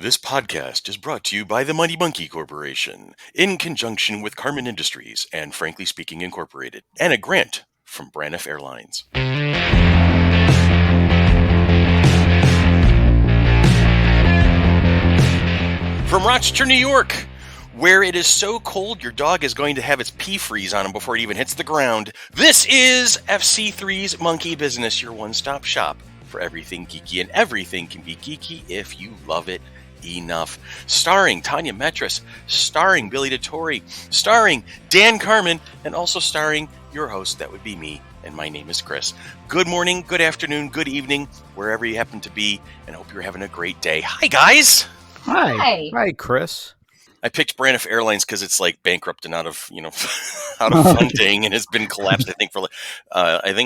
This podcast is brought to you by the Mighty Monkey Corporation, in conjunction with Carmen Industries and Frankly Speaking Incorporated, and a grant from Braniff Airlines. From Rochester, New York, where it is so cold your dog is going to have its pee freeze on him before it even hits the ground, this is FC3's Monkey Business, your one-stop shop for everything geeky, and everything can be geeky if you love it enough. Starring Tanya Metris, starring Billy DeTore, starring Dan Carmen, and also starring your host, that would be me, and my name is Chris. Good morning, good afternoon, good evening, wherever you happen to be, and I hope you're having a great day. Hi, guys! Hi. Hi, Chris. I picked Braniff Airlines because it's like bankrupt and out of out of funding, and it's been collapsed. I think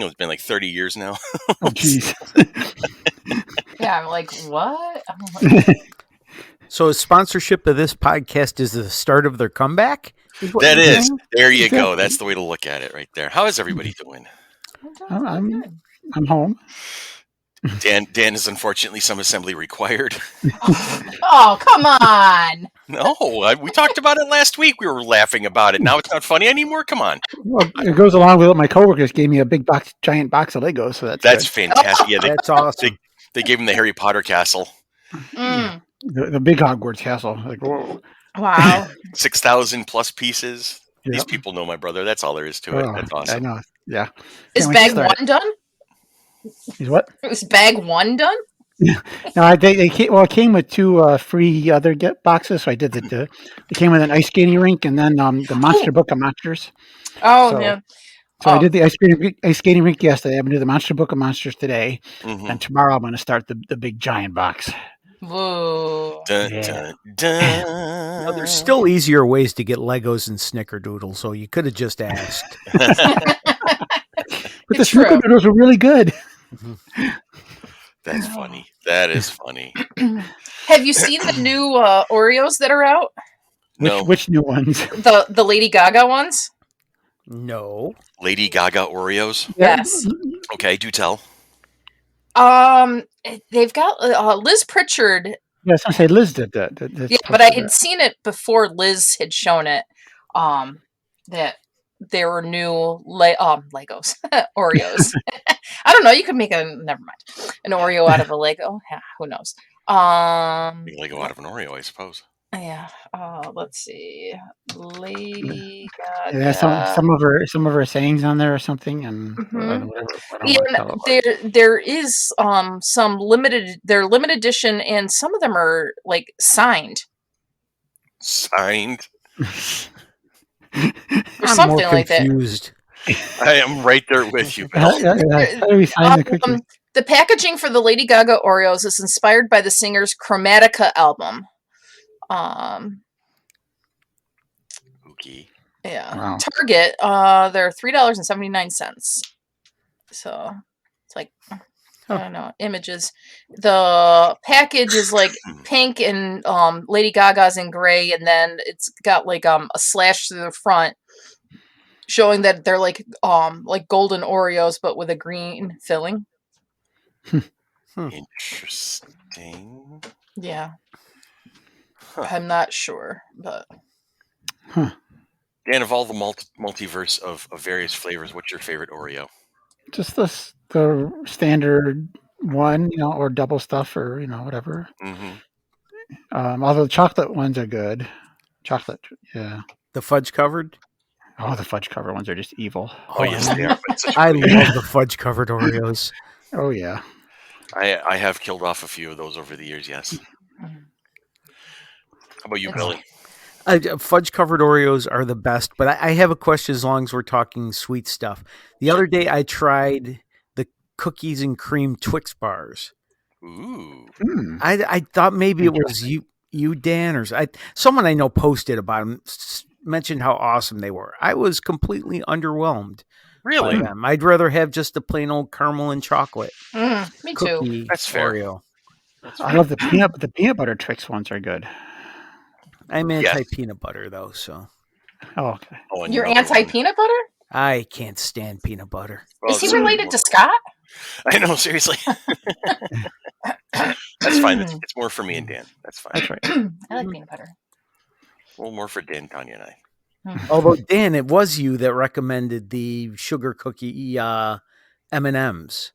it's been like 30 years now. Oh, jeez. Yeah, I'm like, what? So sponsorship of this podcast is the start of their comeback? That is. There you go. That's the way to look at it right there. How is everybody doing? I'm home. Dan is unfortunately some assembly required. Oh, come on. No, we talked about it last week. We were laughing about it. Now it's not funny anymore. Come on. Well, it goes along with what my coworkers gave me, a big giant box of Legos. So that's fantastic. Yeah, that's awesome. They gave him the Harry Potter castle. Mm. The big Hogwarts castle. Like, whoa. Wow. 6,000 plus pieces. Yep. These people know my brother. That's all there is to it. That's awesome. I know. Yeah. Is bag one done? Is what? Is bag one done? Yeah. No, it came with two free other boxes. So I did it came with an ice skating rink and then the Monster Book of Monsters. Oh, yeah. So I did the ice skating rink yesterday. I'm going to do the Monster Book of Monsters today. Mm-hmm. And tomorrow I'm going to start the big giant box. Whoa. Dun, dun, dun. Now, there's still easier ways to get Legos and Snickerdoodle, so you could have just asked. But the Snickerdoodles are really good. That's funny. That is funny. Have you seen the new Oreos that are out? No. Which new ones? The Lady Gaga ones? No. Lady Gaga Oreos? Yes. Okay, do tell. They've got Liz Pritchard. Yes, I say Liz did that. Yeah, but I had seen it before Liz had shown it. That there were new Legos, Oreos. I don't know. You could make an Oreo out of a Lego. Yeah, who knows? Make a Lego out of an Oreo, I suppose. Yeah. Let's see. Lady Gaga. Yeah, some of her sayings on there or something, and there is some limited. They're limited edition, and some of them are like signed. Signed. Or something like that. I am right there with you, Bill. The packaging for the Lady Gaga Oreos is inspired by the singer's Chromatica album. Okay. Yeah. Wow. Target, they're $3.79. So it's like, I don't know, images. The package is like pink and Lady Gaga's in gray, and then it's got like a slash through the front showing that they're like golden Oreos but with a green filling. Interesting. Yeah. Huh. I'm not sure, but Dan, of all the multiverse of various flavors, what's your favorite Oreo? Just the standard one, or double stuff, or whatever. Mm-hmm. Although the chocolate ones are good. Chocolate, yeah. The fudge covered? Oh, the fudge covered ones are just evil. Oh yes, they are. I love the fudge covered Oreos. Oh yeah. I have killed off a few of those over the years. Yes. How about you, Billy? Fudge-covered Oreos are the best, but I have a question as long as we're talking sweet stuff. The other day, I tried the cookies and cream Twix bars. Ooh. I thought maybe it was you, Dan, or someone I know posted about them, mentioned how awesome they were. I was completely underwhelmed. Really? By them. I'd rather have just the plain old caramel and chocolate. Me too. That's fair. Oreo. I love the peanut butter Twix ones are good. I'm anti-peanut butter, though, so. Oh, okay. You're anti-peanut butter? I can't stand peanut butter. Is he related to Scott? I know, seriously. That's fine. It's more for me and Dan. That's fine. That's right. I like peanut butter. A little more for Dan, Tanya, and I. Although, Dan, it was you that recommended the sugar cookie M&Ms.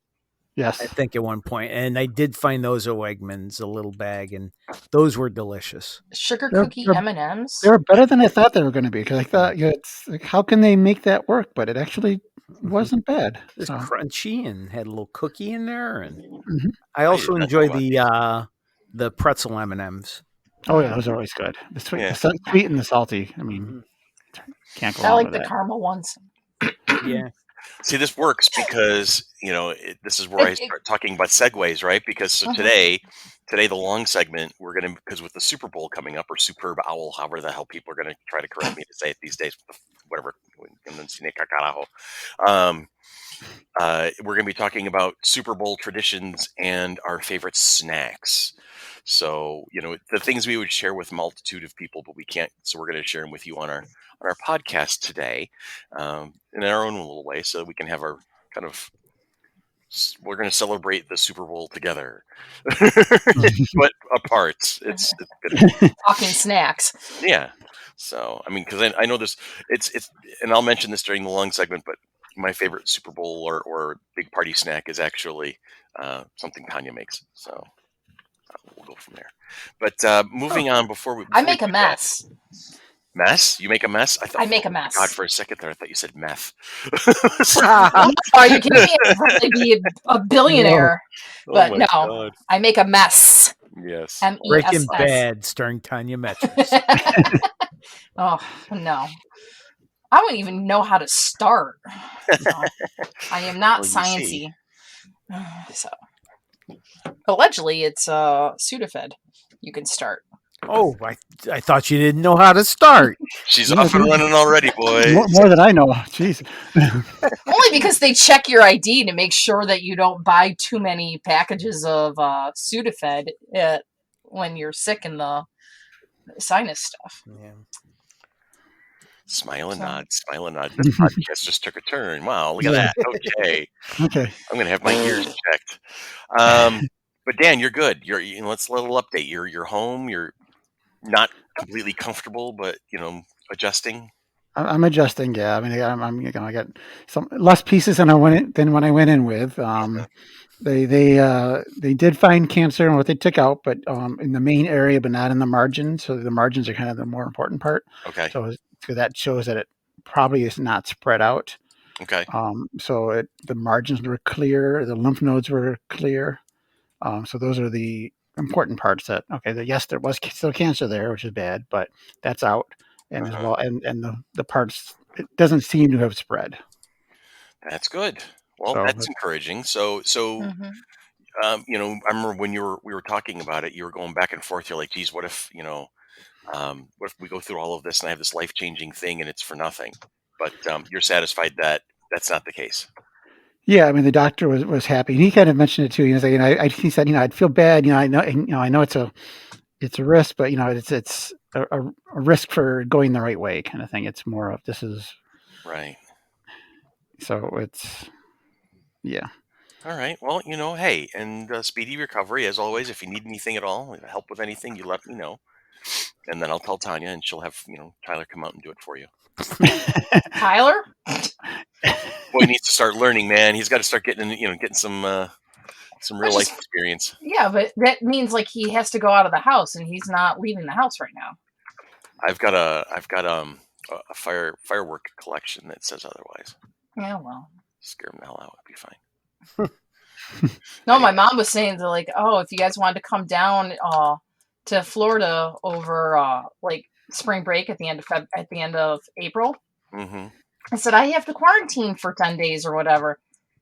Yes. I think at one point, and I did find those at Wegmans, a little bag, and those were delicious. Sugar They're- cookie they're- M&Ms. They were better than I thought they were going to be, because I thought, it's like, how can they make that work? But it actually wasn't bad. It was So, crunchy and had a little cookie in there, and Mhm. I also did not enjoy know the pretzel M&Ms. oh yeah, those are always good. The sweet, Yeah. the sweet and the salty. I mean, can't go I wrong like with the that. caramel ones. Yeah, See, this works because this is where I start talking about segues, right? Because today, the long segment, we're gonna, because with the Super Bowl coming up, or Superb Owl, however the hell people are gonna try to correct me to say it these days, whatever. We're gonna be talking about Super Bowl traditions and our favorite snacks. So the things we would share with a multitude of people, but we can't. So we're going to share them with you on our podcast today, in our own little way, so we can have our kind of. We're going to celebrate the Super Bowl together, but apart. It's good. Talking snacks. Yeah. So I mean, because I know this. It's and I'll mention this during the long segment, but my favorite Super Bowl or big party snack is actually something Tanya makes. So. We'll go from there. But moving on, before I make a mess. Mess? You make a mess? I make a mess. God, for a second there, I thought you said meth. Are you kidding me? I'd probably be a billionaire. But no, God. I make a mess. Yes. M-E-S-S. Breaking Bad, starring Tanya Metris. Oh no, I wouldn't even know how to start. So, I am not Well, you see. sciencey. So allegedly, it's Sudafed. You can start. Oh, I thought you didn't know how to start. She's off and running already, boy. More than I know. Jeez. Only because they check your ID to make sure that you don't buy too many packages of Sudafed when you're sick in the sinus stuff. Yeah. Smile and nod, smile and nod. This podcast just took a turn. Wow, look at that. Okay. Okay. I'm going to have my ears checked. But Dan, you're good. Let's a little update. You're home. You're not completely comfortable, but adjusting. I'm adjusting. Yeah, I mean, I got some less pieces than when I went in with. They did find cancer in what they took out, but in the main area, but not in the margins. So the margins are kind of the more important part. Okay. So that shows that it probably is not spread out. Okay. So the margins were clear. The lymph nodes were clear. So those are the important parts. Yes, there was still cancer there, which is bad, but that's out. And as well, and the parts, it doesn't seem to have spread. That's good. Well, So- that's encouraging. So I remember when we were talking about it, you were going back and forth. You're like, geez, what if we go through all of this and I have this life-changing thing and it's for nothing? But you're satisfied that that's not the case. Yeah, I mean, the doctor was happy, and he kind of mentioned it too. He was like, he said, I'd feel bad. I know it's a risk, but it's a risk for going the right way, kind of thing. It's more of this is right. So it's yeah. All right. Well, hey, and speedy recovery as always. If you need anything at all, help with anything, you let me know, and then I'll tell Tanya, and she'll have Tyler come out and do it for you. Tyler? Boy, he needs to start learning, man. He's got to start getting some real life experience. Yeah, but that means like he has to go out of the house, and he's not leaving the house right now. I've got a firework collection that says otherwise. Yeah, well, Scare him the hell out. It'd be fine. no, my mom was saying that like, oh, if you guys wanted to come down to Florida over like spring break at the end of April, Mm-hmm. I said I have to quarantine for 10 days or whatever.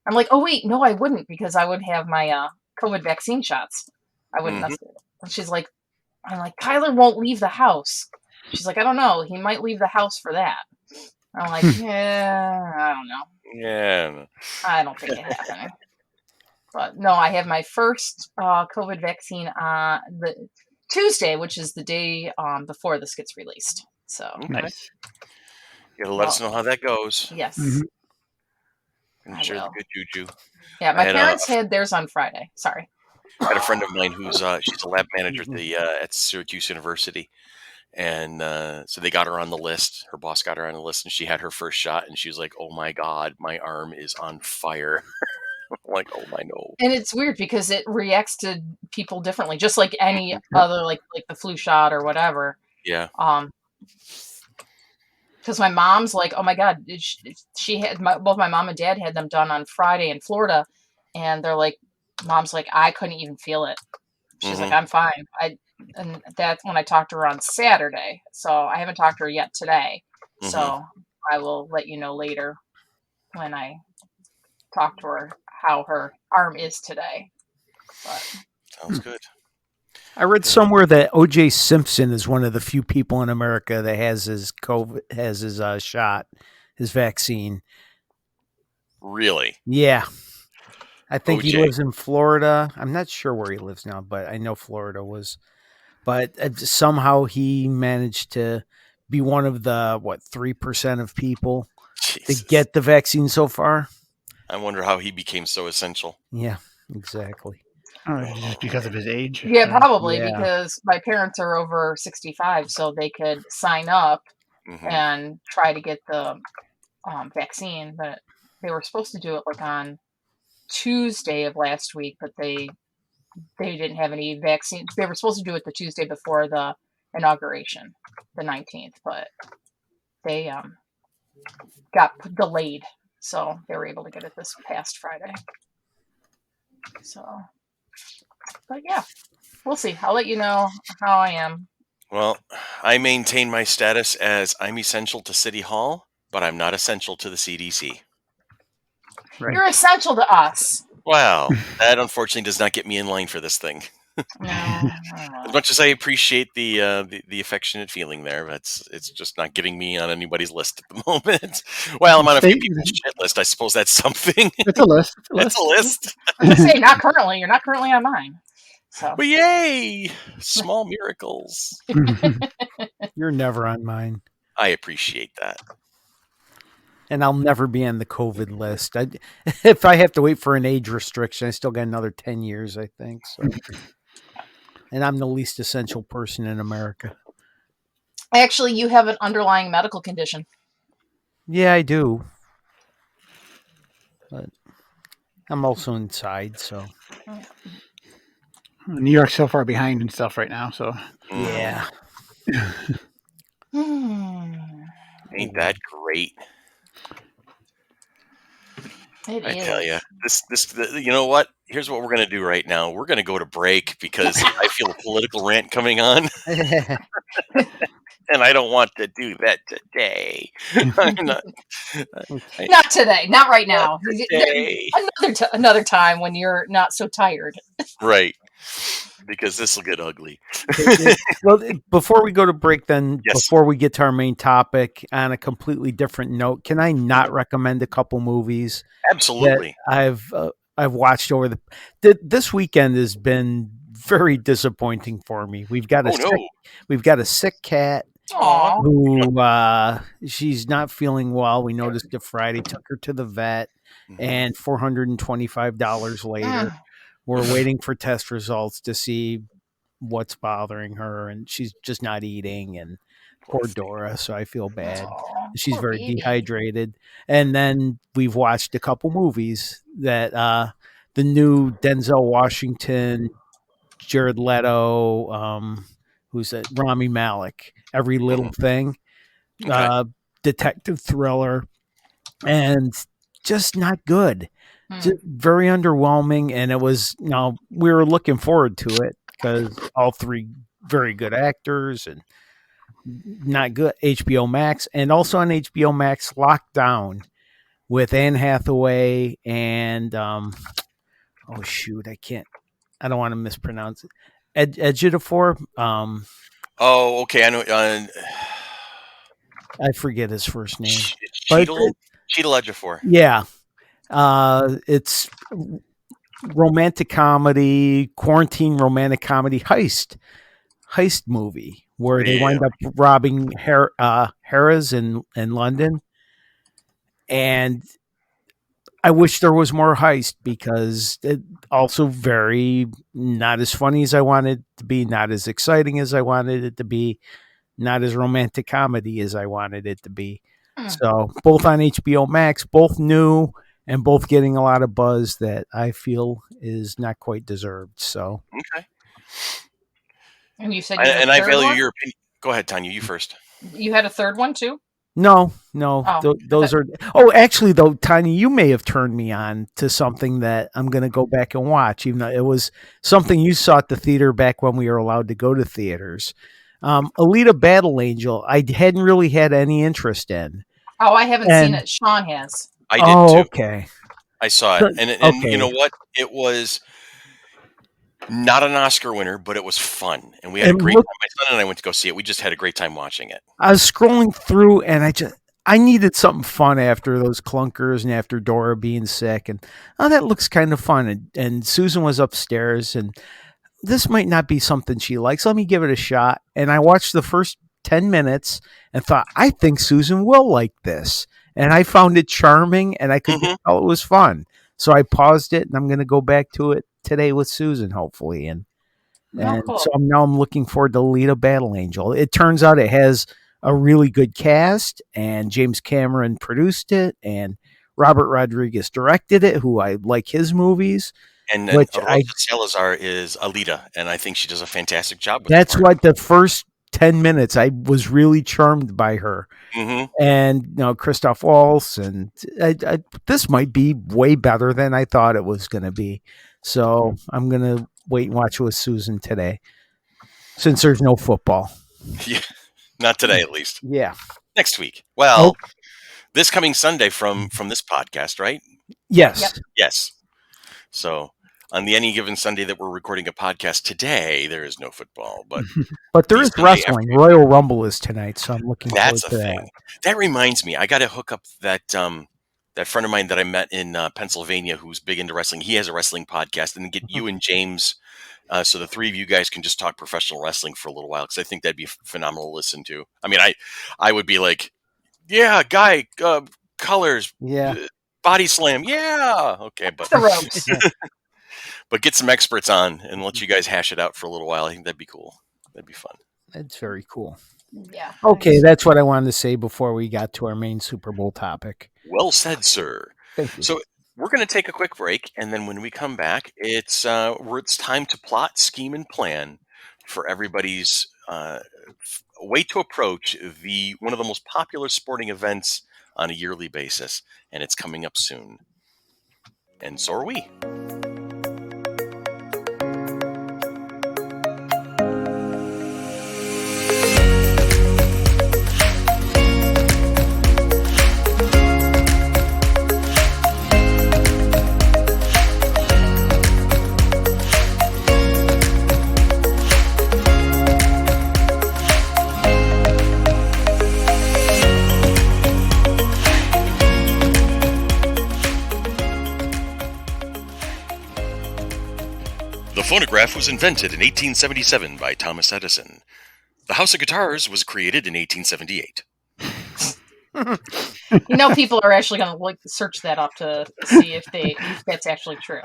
I'm like, oh wait, no, I wouldn't, because I would have my COVID vaccine shots. I wouldn't. And she's like, I'm like, Tyler won't leave the house. She's like, I don't know, he might leave the house for that. I'm like, yeah, I don't know. Yeah. I don't think it's happening. But no, I have my first COVID vaccine on the Tuesday, which is the day before this gets released. So Nice. You gotta let us know how that goes. yes. Mhm. And I share the will. good juju. Yeah, I my had parents had theirs on Friday. Sorry. I had a friend of mine who's she's a lab manager at Syracuse University, and so they got her on the list. Her boss got her on the list, and she had her first shot, and she was like, "Oh my god, my arm is on fire!" I'm like, "Oh my no!" And it's weird because it reacts to people differently, just like any Mhm. other, like the flu shot or whatever. Yeah. Because my mom's like, oh my god, she had both my mom and dad had them done on Friday in Florida, and they're like, mom's like, I couldn't even feel it. She's like, Mhm. I'm fine. And that's when I talked to her on Saturday. So I haven't talked to her yet today. Mhm. So I will let you know later when I talk to her how her arm is today. But Sounds good. I read somewhere that O.J. Simpson is one of the few people in America that has his COVID, has his shot, his vaccine. Really? Yeah. I think he OJ. lives in Florida. I'm not sure where he lives now, but I know Florida was. But somehow he managed to be one of the, 3% of people Jesus. to get the vaccine so far. I wonder how he became so essential. Yeah, exactly. Just because of his age. yeah, probably Yeah. because my parents are over 65, so they could sign up Mhm. and try to get the vaccine, but they were supposed to do it like on Tuesday of last week, but they didn't have any vaccines. They were supposed to do it the Tuesday before the inauguration, the 19th, but they got delayed, so they were able to get it this past Friday. So, but yeah, we'll see. I'll let you know how I am. Well, I maintain my status as I'm essential to City Hall, but I'm not essential to the CDC. Right. You're essential to us. Wow, that unfortunately does not get me in line for this thing. No. As much as I appreciate the affectionate feeling there, it's just not getting me on anybody's list at the moment. Well, I'm on a few people's shit list. I suppose that's something. It's a list. It's a list. I was gonna say, not currently. You're not currently on mine. So. Well, yay! Small miracles. You're never on mine. I appreciate that. And I'll never be on the COVID list. If I have to wait for an age restriction, I still got another 10 years, I think. So. And I'm the least essential person in America. Actually, you have an underlying medical condition. Yeah, I do. But I'm also inside, so. New York's so far behind and stuff right now, so. Yeah. Ain't that great? I tell you, you know what? Here's what we're going to do right now. We're going to go to break because I feel a political rant coming on. And I don't want to do that today. Not today. Not right now. Another time when you're not so tired. Right. Because this will get ugly. Well, before we go to break, then, yes. Before we get to our main topic, on a completely different note, can I not recommend a couple movies? Absolutely. That I've watched over this weekend has been very disappointing for me. We've got a sick cat. Aww. Who she's not feeling well. We noticed it Friday, took her to the vet, and $425 later. We're waiting for test results to see what's bothering her, and she's just not eating. And poor Dora, so I feel bad. She's very dehydrated. And then we've watched a couple movies that the new Denzel Washington, Jared Leto, who's that? Rami Malek, Every Little Thing, detective thriller, and just not good. Just very underwhelming, and it was, we were looking forward to it because all three very good actors and not good. HBO Max, and also on HBO Max, Lockdown with Anne Hathaway and I don't want to mispronounce it. Ejiofor. Oh, okay. I know. I forget his first name. Cheadle Ejiofor. Yeah. It's romantic comedy, quarantine romantic comedy heist movie where they wind up robbing Harrah's in London. And I wish there was more heist because it also very not as funny as I wanted it to be, not as exciting as I wanted it to be, not as romantic comedy as I wanted it to be. So both on HBO Max, both new and both getting a lot of buzz that I feel is not quite deserved. So Okay. And you said you had And a I third value one? your opinion. Go ahead, Tanya. You first. You had a third one too? no, Oh, those are. Oh, actually, though, Tiny, you may have turned me on to something that I'm going to go back and watch, even though it was something you saw at the theater back when we were allowed to go to theaters. Alita Battle Angel, I hadn't really had any interest in. Oh, I haven't And- seen it. Sean has. I did too. Okay. I saw it, and Okay. you know what? It was not an Oscar winner, but it was fun, and we had a great time. My son and I went to go see it. We just had a great time watching it. I was scrolling through, and I needed something fun after those clunkers and after Dora being sick, and that looks kind of fun. And Susan was upstairs, and this might not be something she likes. Let me give it a shot. And I watched the first 10 minutes and thought, I think Susan will like this. And I found it charming, and I could tell it was fun. So I paused it, and I'm going to go back to it today with Susan, hopefully. And cool. so now I'm looking forward to Alita Battle Angel. It turns out it has a really good cast, and James Cameron produced it, and Robert Rodriguez directed it, who I like his movies. And Which Rosa Salazar is Alita, and I think she does a fantastic job with That's the what the first 10 minutes I was really charmed by her. Mm-hmm. And Christoph Waltz, and this might be way better than I thought it was going to be. So I'm going to wait and watch it with Susan today, since there's no football. Yeah, not today at least. Yeah, next week. Well, this coming Sunday from this podcast, right? Yes. Yep. Yes. So on the any given Sunday that we're recording a podcast today, there is no football, but there is wrestling. Royal Rumble is tonight, so I'm looking forward to that. That reminds me, I got to hook up that that friend of mine that I met in Pennsylvania who's big into wrestling. He has a wrestling podcast, and get you and James, so the three of you guys can just talk professional wrestling for a little while, because I think that'd be phenomenal to listen to. I mean, I would be like, yeah, guy, colors, yeah, body slam, yeah, okay, but the ropes. but get some experts on and let you guys hash it out for a little while. I think that'd be cool. That'd be fun. That's very cool. Yeah. Okay, that's what I wanted to say before we got to our main Super Bowl topic. Well said, sir. Thank you. So we're going to take a quick break, and then when we come back, it's time to plot, scheme, and plan for everybody's way to approach one of the most popular sporting events on a yearly basis, and it's coming up soon. And so are we. The phonograph was invented in 1877 by Thomas Edison. The House of Guitars was created in 1878. People are actually going to search that up to see if that's actually true.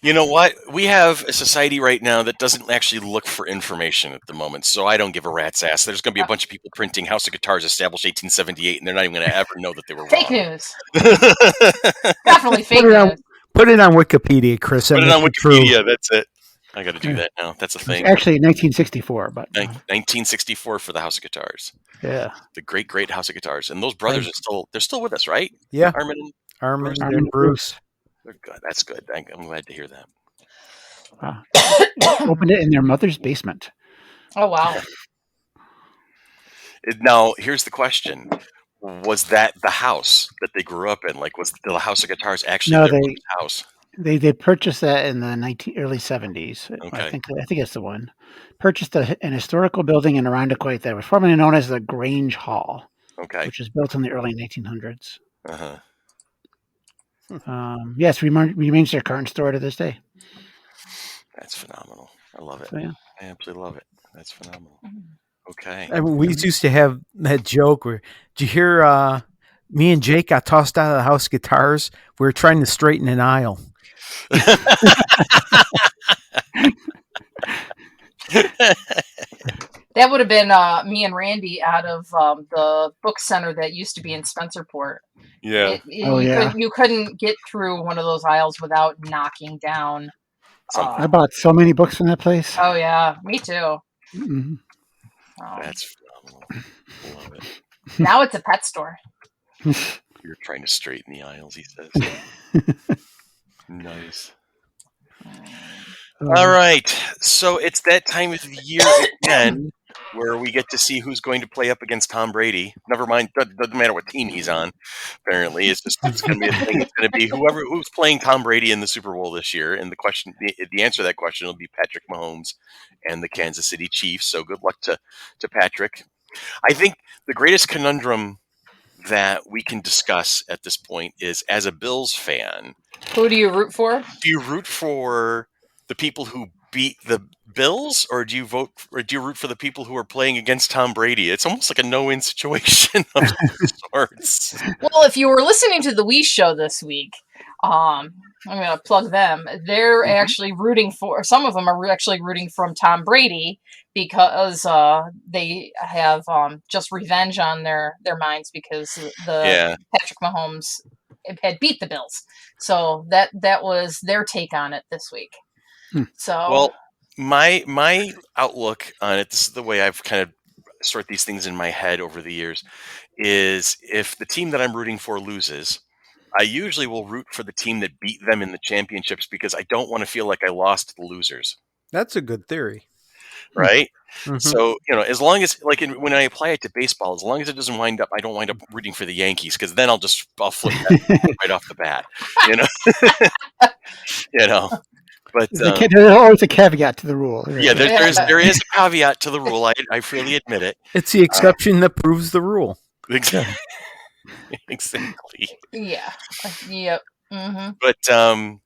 You know what? We have a society right now that doesn't actually look for information at the moment, so I don't give a rat's ass. There's going to be a bunch of people printing House of Guitars established 1878, and they're not even going to ever know that they were Fake wrong. news. Definitely fake news. Put it on Wikipedia, Chris. Put it on Wikipedia. That's it. I got to do that now. That's a thing. It's actually 1964, but 1964 for the House of Guitars. Yeah, The great House of Guitars, and those brothers they're still with us, right? Yeah, Armin and Bruce. They're good. That's good. I'm glad to hear that. wow. Opened it in their mother's basement. Oh wow. Now, here's the question: was that the house that they grew up in? Like, was the House of Guitars actually their mother's house? They purchased that in the early 70s. Okay. I think it's the one. Purchased an historical building in Irondequoit that was formerly known as the Grange Hall, Okay. which was built in the early 1900s. Uh-huh. Yes, remains their current store to this day. That's phenomenal. I love it. So, yeah. I absolutely love it. That's phenomenal. Okay. I mean, we used to have that joke where, did you hear Me and Jake got tossed out of the house guitars. We were trying to straighten an aisle. That would have been me and Randy out of the book center that used to be in Spencerport. Yeah. You couldn't get through one of those aisles without knocking down. I bought so many books in that place. Oh yeah, me too. Mm-hmm. That's phenomenal. Love it. Now it's a pet store. You're trying to straighten the aisles, he says. Nice. All right. So it's that time of the year again where we get to see who's going to play up against Tom Brady. Never mind. Doesn't matter what team he's on, apparently. It's going to be a thing. It's going to be who's playing Tom Brady in the Super Bowl this year. And the answer to that question will be Patrick Mahomes and the Kansas City Chiefs. So good luck to Patrick. I think the greatest conundrum that we can discuss at this point is, as a Bills fan, who do you root for? Do you root for the people who beat the Bills, or do you root for the people who are playing against Tom Brady? It's almost like a no-win situation of sorts. Well, if you were listening to the Wii Show this week, I'm going to plug them. They're actually rooting for. Some of them are actually rooting from Tom Brady because they have just revenge on their minds because Patrick Mahomes had beat the Bills. So that was their take on it this week. So well, my outlook on it, this is the way I've kind of sort these things in my head over the years, is if the team that I'm rooting for loses, I usually will root for the team that beat them in the championships because I don't want to feel like I lost to the losers. That's a good theory. Right? Mm-hmm. So, as long as, when I apply it to baseball, as long as it doesn't I don't wind up rooting for the Yankees, because then I'll flip that right off the bat, But there's always a caveat to the rule. Right? Yeah, there is a caveat to the rule. I freely admit it. It's the exception that proves the rule. Exactly. Exactly. Yeah. Yep. Mm-hmm.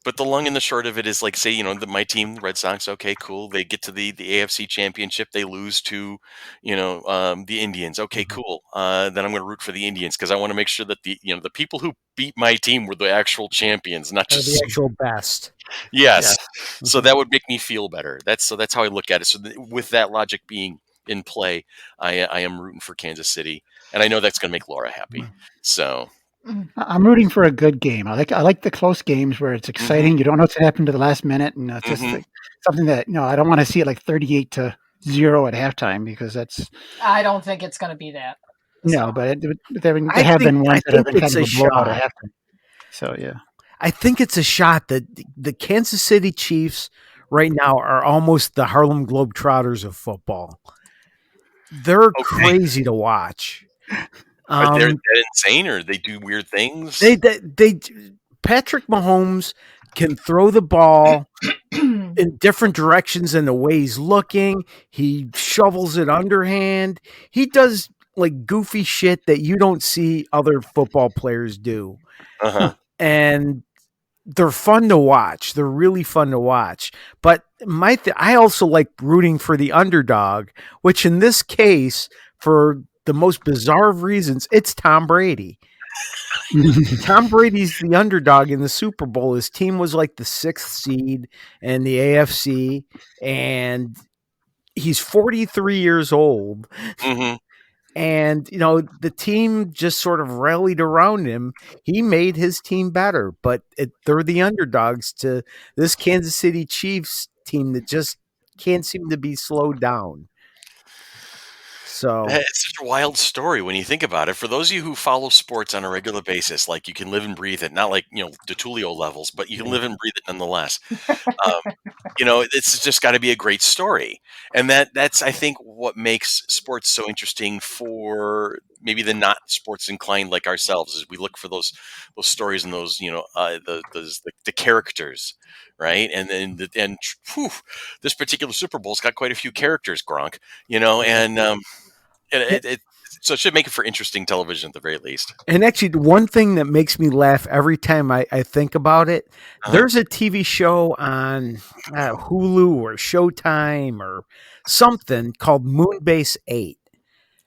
But the long and the short of it is, like, say, my team, the Red Sox, okay, cool. They get to the AFC Championship. They lose to, the Indians. Okay, cool. Then I'm going to root for the Indians because I want to make sure that the people who beat my team were the actual champions, not just the actual best. Yes. Yeah. So that would make me feel better. That's how I look at it. So with that logic being in play, I am rooting for Kansas City, and I know that's going to make Laura happy. So I'm rooting for a good game. I like the close games where it's exciting. Mm-hmm. You don't know what's going to happen to the last minute, and it's just something that I don't want to see it like 38-0 at halftime because that's. I don't think it's going to be that. No, but there have been ones that have been kind of a blowout at halftime. So yeah. I think it's a shot that the Kansas City Chiefs right now are almost the Harlem Globetrotters of football. They're crazy to watch. Are they insane, or they do weird things? They Patrick Mahomes can throw the ball in different directions than the way he's looking. He shovels it underhand. He does like goofy shit that you don't see other football players do. Uh-huh. And they're fun to watch. They're really fun to watch. But I also like rooting for the underdog, which in this case, for the most bizarre of reasons, it's Tom Brady. Tom Brady's the underdog in the Super Bowl. His team was like the 6th seed in the AFC, and he's 43 years old. Mm-hmm. And, the team just sort of rallied around him. He made his team better, but they're the underdogs to this Kansas City Chiefs team that just can't seem to be slowed down. So it's such a wild story when you think about it. For those of you who follow sports on a regular basis, like you can live and breathe it, not like, DeTulio levels, but you can live and breathe it nonetheless. It's just got to be a great story. And that's, I think, what makes sports so interesting for maybe the not sports inclined like ourselves, is we look for those stories and those, the characters. Right. And then this particular Super Bowl's got quite a few characters, Gronk, so it should make it for interesting television at the very least. And actually, one thing that makes me laugh every time I think about it, there's a TV show on Hulu or Showtime or something called Moonbase 8.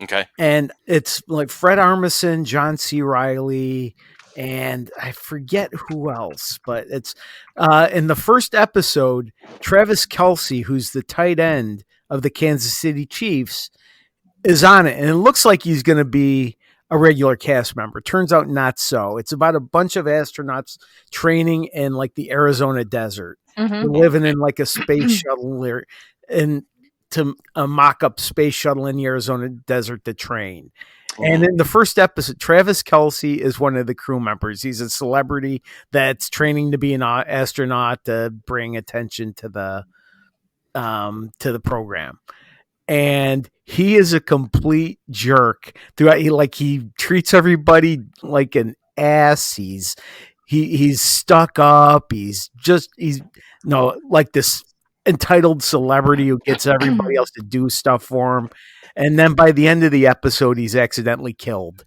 Okay. And it's like Fred Armisen, John C. Reilly, and I forget who else, but it's in the first episode, Travis Kelce, who's the tight end of the Kansas City Chiefs, is on it. And it looks like he's going to be a regular cast member. Turns out not so. It's about a bunch of astronauts training in like the Arizona desert. They're living in like a space shuttle there, and to a mock-up space shuttle in the Arizona desert to train. And in the first episode, Travis Kelce is one of the crew members. He's a celebrity that's training to be an astronaut to bring attention to the program. And he is a complete jerk throughout. He treats everybody like an ass. He's stuck up. He's like this entitled celebrity who gets everybody else to do stuff for him. And then by the end of the episode, he's accidentally killed,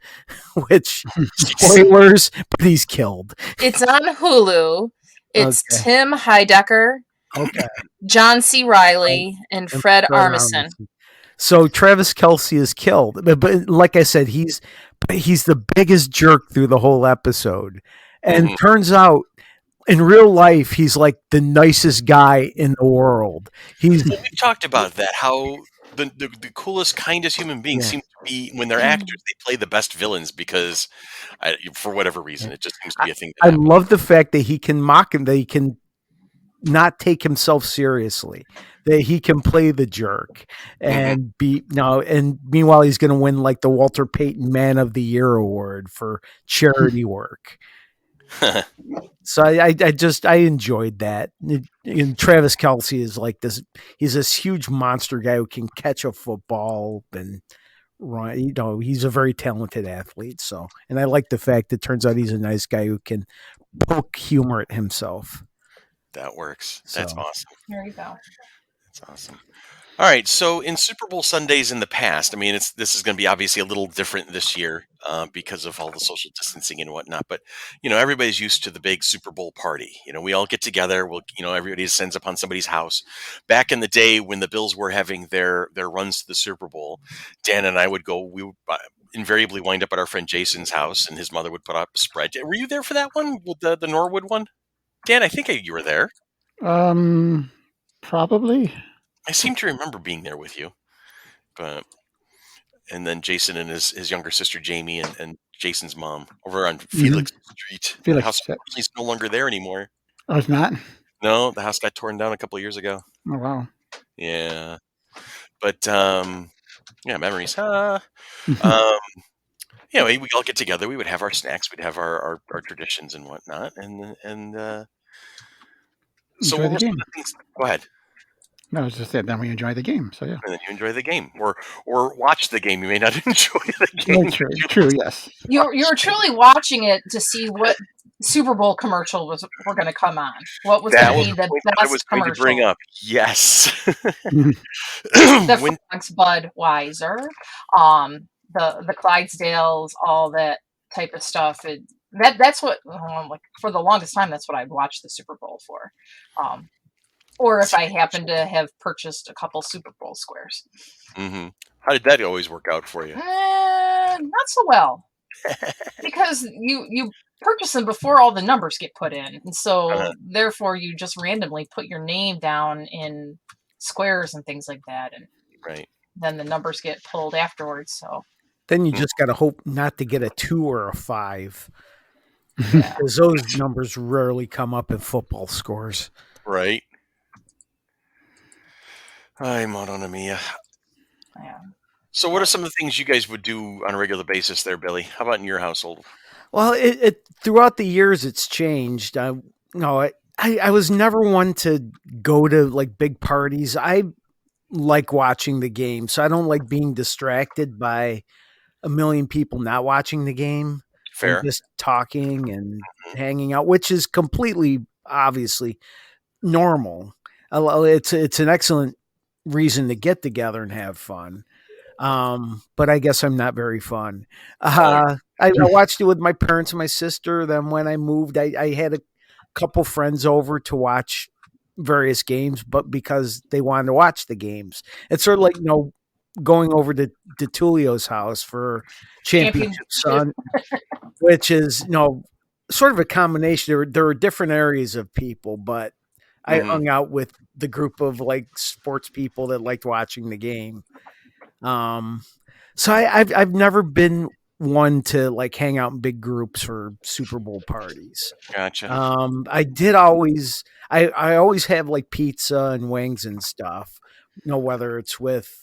which spoilers, but he's killed. It's on Hulu. It's Okay. Tim Heidecker, Okay. John C. Reilly, and Fred Armisen. So Travis Kelce is killed, but like I said, he's the biggest jerk through the whole episode, and turns out in real life he's like the nicest guy in the world. We've talked about that. How the coolest, kindest human beings seem to be, when they're actors, they play the best villains because, for whatever reason, it just seems to be a thing. I love the fact that he can mock him, that he can not take himself seriously, that he can play the jerk and and meanwhile he's going to win like the Walter Payton Man of the Year award for charity work. So I enjoyed that. And Travis Kelce is like this. He's this huge monster guy who can catch a football and run. He's a very talented athlete. So, and I like the fact that it turns out he's a nice guy who can poke humor at himself. That works. That's awesome. There you go. That's awesome. All right. So in Super Bowl Sundays in the past, I mean, this is going to be obviously a little different this year because of all the social distancing and whatnot. But everybody's used to the big Super Bowl party. We all get together. Everybody sends up on somebody's house. Back in the day when the Bills were having their runs to the Super Bowl, Dan and I would go. We would invariably wind up at our friend Jason's house, and his mother would put up a spread. Were you there for that one, with the Norwood one? Dan, I think you were there. Probably. I seem to remember being there with you, and then Jason and his younger sister Jamie and Jason's mom over on Felix Street. The house is no longer there anymore. Oh, it's not? No, the house got torn down a couple of years ago. Oh, wow. Yeah, but memories. We all get together. We would have our snacks. We'd have our traditions and whatnot, and so enjoy the game. Go ahead. No, I was just saying, then we enjoy the game. So yeah. And then you enjoy the game, or watch the game. You may not enjoy the game. True. Yes. You're truly watching it to see what Super Bowl commercial were going to come on. What was going to be the best I was going commercial? to bring up. Yes. The Frank's Budweiser, the Clydesdales, all that type of stuff. That's what like for the longest time. That's what I'd watch the Super Bowl for. Or if I happen to have purchased a couple Super Bowl squares. Mm-hmm. How did that always work out for you? Not so well. Because you purchase them before all the numbers get put in. And so therefore you just randomly put your name down in squares and things like that. And then the numbers get pulled afterwards. So then you just got to hope not to get a 2 or a 5. Because those numbers rarely come up in football scores. Right. Ay, Madonna mia. Yeah. So what are some of the things you guys would do on a regular basis there, Billy? How about in your household? Well, it throughout the years, it's changed. I was never one to go to like big parties. I like watching the game, so I don't like being distracted by a million people not watching the game. Fair. Just talking and hanging out, which is completely obviously normal. It's an excellent reason to get together and have fun. But I guess I'm not very fun. I watched it with my parents and my sister. Then when I moved, I had a couple friends over to watch various games, but because they wanted to watch the games. It's sort of like, going over to Tulio's house for Championship Sun, which is sort of a combination. There were different areas of people, but I hung out with the group of like sports people that liked watching the game. So I've never been one to like hang out in big groups for Super Bowl parties. Gotcha. I always have like pizza and wings and stuff. Whether it's with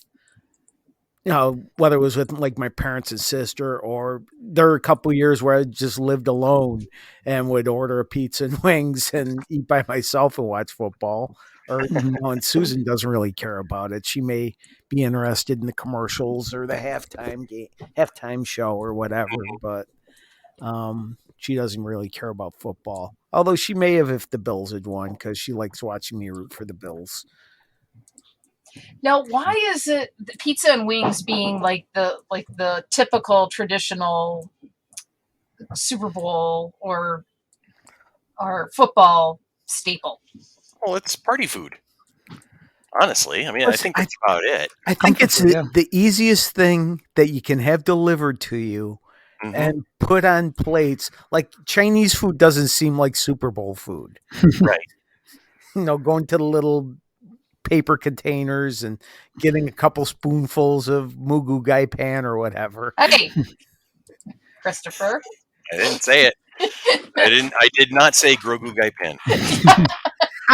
whether it was with like my parents and sister, or there were a couple years where I just lived alone and would order a pizza and wings and eat by myself and watch football. Or and Susan doesn't really care about it. She may be interested in the commercials or the halftime show or whatever, but she doesn't really care about football. Although she may have if the Bills had won, because she likes watching me root for the Bills. Now, why is it pizza and wings being like the typical traditional Super Bowl or football staple? Well, it's party food. Honestly, I mean, I think that's about it. I think it's the easiest thing that you can have delivered to you and put on plates. Like Chinese food doesn't seem like Super Bowl food, right? Going to the little paper containers and getting a couple spoonfuls of mugu gai pan or whatever. Hey, Christopher. I didn't say it. I did not say grogu gai pan.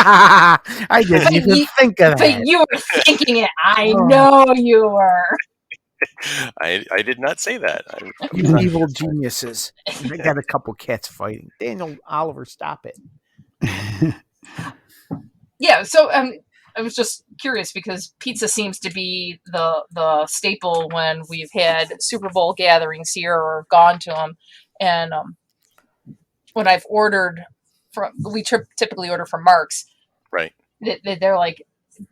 I didn't even think of that. But you were thinking it. I know you were. I did not say that. You evil geniuses. I got a couple cats fighting. Daniel, Oliver, stop it. Yeah, so I was just curious because pizza seems to be the staple when we've had Super Bowl gatherings here or gone to them. And when I've ordered we typically order from Mark's. Right. They're like,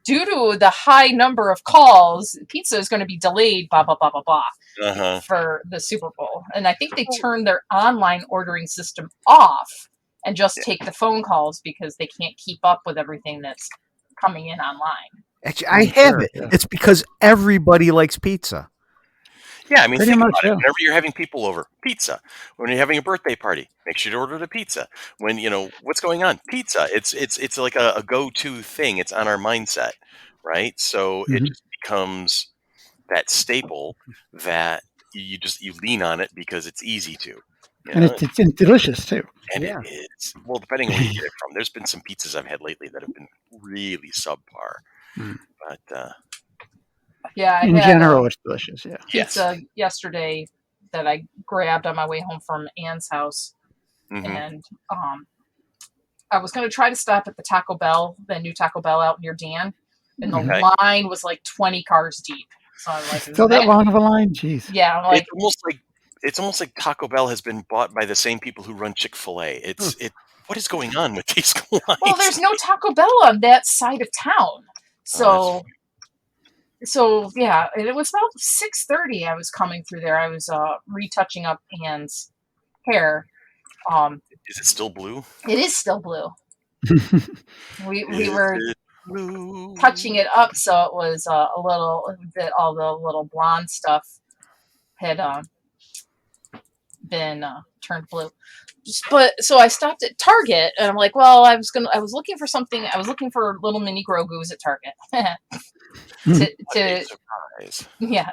due to the high number of calls, pizza is going to be delayed, blah, blah, blah, blah, blah, for the Super Bowl. And I think they turned their online ordering system off and just take the phone calls because they can't keep up with everything that's coming in online. Actually, I have it. Yeah. It's because everybody likes pizza. Yeah, I mean, think about it. Whenever you're having people over, pizza. When you're having a birthday party, make sure to order the pizza. When what's going on, pizza. It's like a go-to thing. It's on our mindset, right? So it just becomes that staple that you lean on it because it's easy to. And it's delicious too. And it is. Well, depending on where you get it from. There's been some pizzas I've had lately that have been really subpar, but. Yeah, in general, it's delicious. Yeah, pizza yesterday that I grabbed on my way home from Ann's house, and I was going to try to stop at the Taco Bell, the new Taco Bell out near Dan, and the line was like 20 cars deep. So I'm like, still that long of a line? Jeez. Yeah, I'm like, it's almost like Taco Bell has been bought by the same people who run Chick-fil-A. What is going on with these lines? Well, there's no Taco Bell on that side of town, so. So yeah, and it was about 6:30. I was coming through there. I was retouching up Ann's hair. Is it still blue? It is still blue. we were touching it up, so it was a little bit. All the little blonde stuff had been turned blue. But so I stopped at Target, and I'm like, well, I was looking for something. I was looking for little mini Grogu's at Target.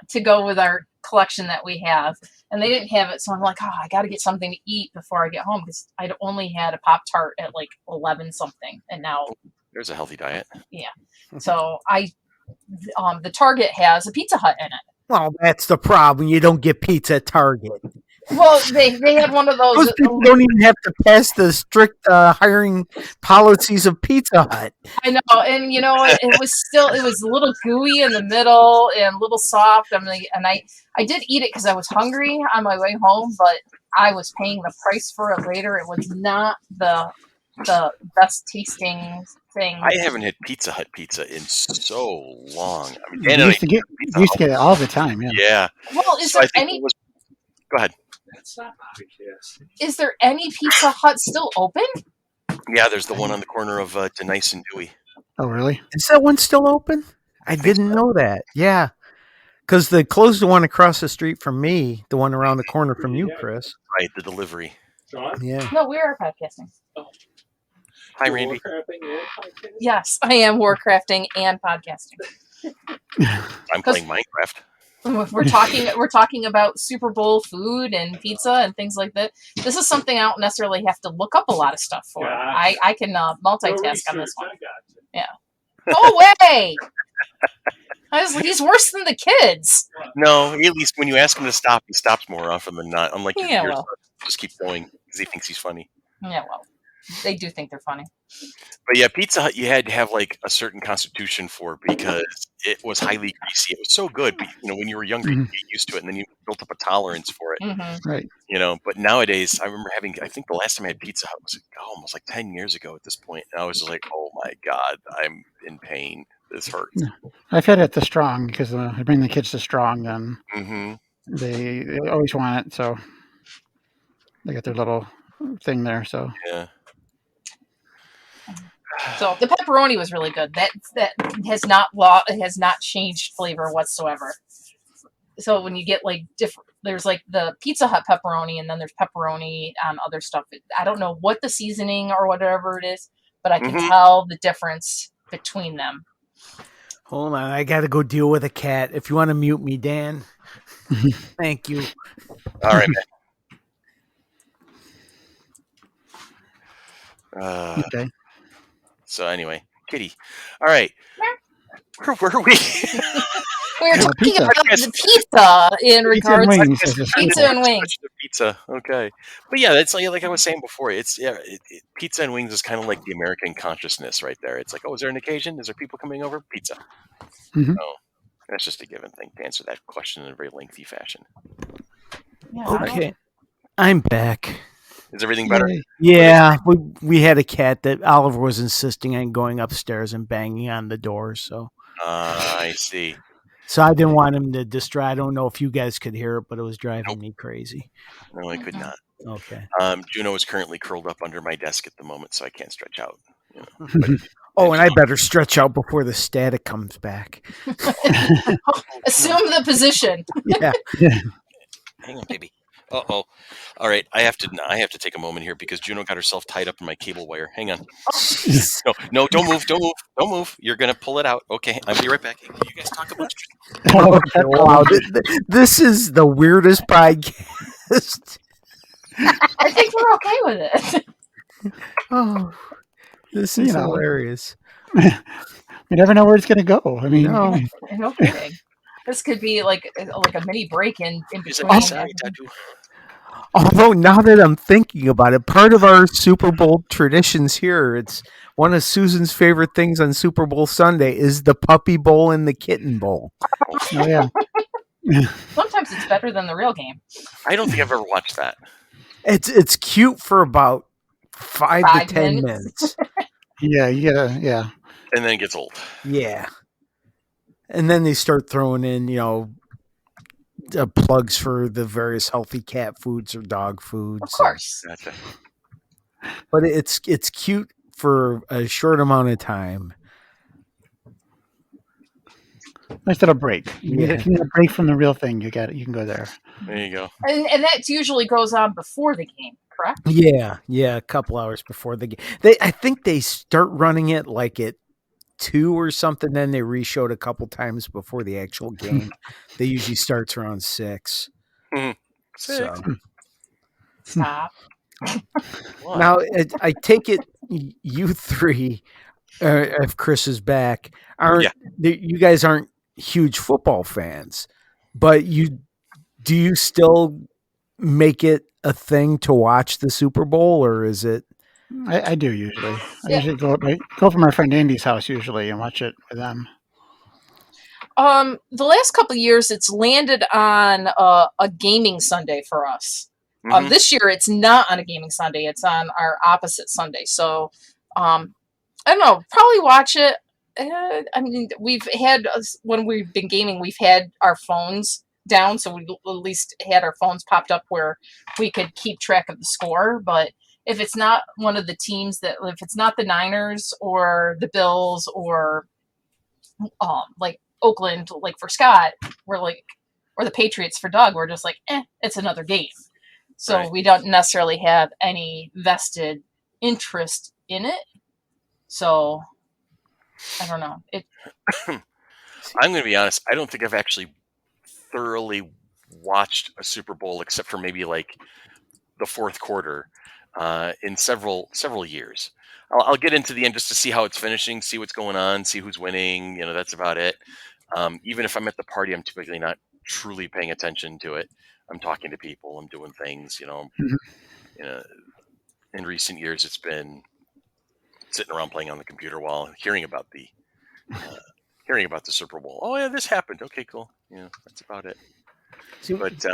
to go with our collection that we have, and they didn't have it, so I'm like, I got to get something to eat before I get home because I'd only had a Pop-Tart at like 11 something, and now there's a healthy diet. Yeah, so the Target has a Pizza Hut in it. Well, that's the problem. You don't get pizza at Target. Well, they had one of those. Those people don't even have to pass the strict hiring policies of Pizza Hut. I know, and it was a little gooey in the middle and a little soft. I did eat it because I was hungry on my way home, but I was paying the price for it later. It was not the best tasting thing. I haven't had Pizza Hut pizza in so long. I mean, you used to get it all the time. Yeah. Well, is there any? Go ahead. Is there any Pizza Hut still open? Yeah, there's the one on the corner of Denise and Dewey. Oh, really? Is that one still open? I didn't know that. Yeah. Because the closest one across the street from me, the one around the corner from you, Chris. Right, the delivery. Yeah. No, we are podcasting. Hi, Randy. Yes, I am warcrafting and podcasting. I'm playing Minecraft. We're talking about Super Bowl food and pizza and things like that. This is something I don't necessarily have to look up a lot of stuff for. I can multitask on this one. Yeah. Go away! He's worse than the kids. No, at least when you ask him to stop, he stops more often than not. Unlike your Yeah, son, well. just keep going because he thinks he's funny. Yeah, well, they do think they're funny. But yeah, Pizza Hut you had to have like a certain constitution for because it was highly greasy. It was so good, but when you were younger, you get used to it, and then you built up a tolerance for it. Mm-hmm. Right. But nowadays, I remember having. I think the last time I had Pizza Hut was almost like 10 years ago at this point, and I was just like, "Oh my god, I'm in pain. This hurts." Yeah. I've had it at the Strong because I bring the kids to Strong, and Mm-hmm. they always want it, so they got their little thing there. So Yeah. So the pepperoni was really good. That has not changed flavor whatsoever. So when you get like different, there's like the Pizza Hut pepperoni, and then there's pepperoni on other stuff. I don't know what the seasoning or whatever it is, but I can tell the difference between them. Hold on, I got to go deal with a cat. If you want to mute me, Dan. Thank you. All right, man. okay. So anyway, Kitty. All right. Where were we? We were talking pizza. about the pizza in regards and to wings. pizza and wings. Pizza. Okay. But yeah, that's like I was saying before. It's pizza and wings is kind of like the American consciousness right there. It's like, oh, is there an occasion? Is there people coming over? Pizza. Mhm. No, that's just a given thing to answer that question in a very lengthy fashion. Yeah, Okay, I'm back. Is everything better? Yay. Yeah, we had a cat that Oliver was insisting on going upstairs and banging on the door. So I see. So I didn't want him to distract. I don't know if you guys could hear it, but it was driving me crazy. No, I could not. Okay. Juno is currently curled up under my desk at the moment, so I can't stretch out. Oh, and I better stretch out before the static comes back. Assume the position. Yeah. Hang on, baby. Uh-oh. All right, I have to take a moment here because Juno got herself tied up in my cable wire. Hang on. No, don't move. You're gonna pull it out. Okay, I'll be right back. Hey, you guys talk about Wow, this is the weirdest podcast. I think we're okay with it. Oh, this is hilarious. You never know where it's going to go. I mean, No kidding. This could be like a mini break in between. Although now that I'm thinking about it, part of our Super Bowl traditions here, it's one of Susan's favorite things on Super Bowl Sunday is the puppy bowl and the kitten bowl. oh, yeah. Sometimes it's better than the real game. I don't think I've ever watched that. It's cute for about 5 to 10 minutes. Yeah, yeah. And then it gets old. Yeah. And then they start throwing in, plugs for the various healthy cat foods or dog foods. Of course. Gotcha. But it's cute for a short amount of time. Nice little break. You need a break from the real thing. You got it. You can go there. There you go. And that usually goes on before the game, correct? Yeah, a couple hours before the game. I think they start running it like at 2 or something. Then they re-showed a couple times before the actual game. They usually starts around 6. So. Stop. Now I take it you three, if Chris is back, you guys aren't huge football fans, but do you still make it a thing to watch the Super Bowl, or is it? I do usually. I usually go from my friend Andy's house usually and watch it with them. The last couple of years, it's landed on a gaming Sunday for us. This year, it's not on a gaming Sunday. It's on our opposite Sunday. So, I don't know. Probably watch it. I mean, when we've been gaming, we've had our phones down, so we at least had our phones popped up where we could keep track of the score. But if it's not one of the teams if it's not the Niners or the Bills or like Oakland, like for Scott, or the Patriots for Doug, we're just like, it's another game. So we don't necessarily have any vested interest in it. So I don't know. I'm going to be honest. I don't think I've actually thoroughly watched a Super Bowl except for maybe like the fourth quarter in several years. I'll get into the end just to see how it's finishing, see what's going on, see who's winning. That's about it. Even if I'm at the party, I'm typically not truly paying attention to it. I'm talking to people. I'm doing things. In recent years, it's been sitting around playing on the computer while hearing about the Super Bowl. Oh yeah, this happened. Okay, cool. That's about it. But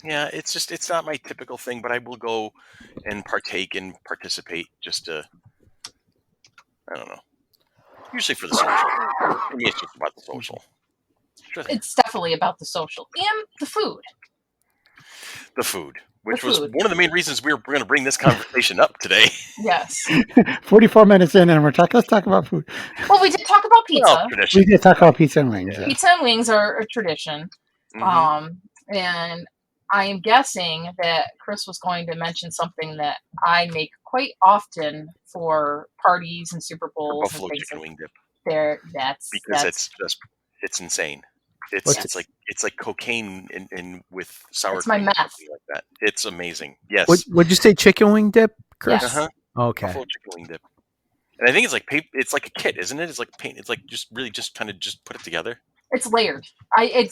it's not my typical thing. But I will go and partake and participate just to, I don't know. Usually for the social. For me, it's just about the social. It's definitely about the social and the food. The food, which was one of the main reasons we're going to bring this conversation up today. Yes. 44 minutes in, and let's talk about food. Well, we did talk about pizza. Well, we did talk about pizza and wings. Yeah. Pizza and wings are a tradition. Mm-hmm. And I am guessing that Chris was going to mention something that I make quite often for parties and Super Bowls. Buffalo chicken wing dip. It's insane. It's like cocaine in with sour cream. It's my meth. Like that. It's amazing. Yes. Would you say chicken wing dip, Chris? Yes. Okay. Buffalo chicken wing dip. And I think it's like a kit, isn't it? It's like paint. It's like just kind of just put it together. It's layered.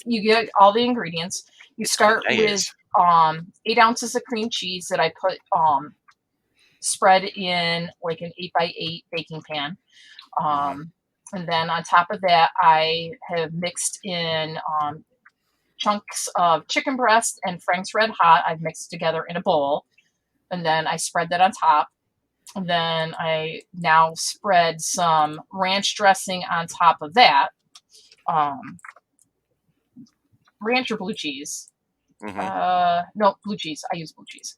You get all the ingredients. You start with 8 ounces of cream cheese that I put spread in like an 8x8 baking pan. And then on top of that, I have mixed in chunks of chicken breast and Frank's Red Hot. I've mixed together in a bowl. And then I spread that on top. And then I now spread some ranch dressing on top of that. Ranch or blue cheese? No, blue cheese. I use blue cheese.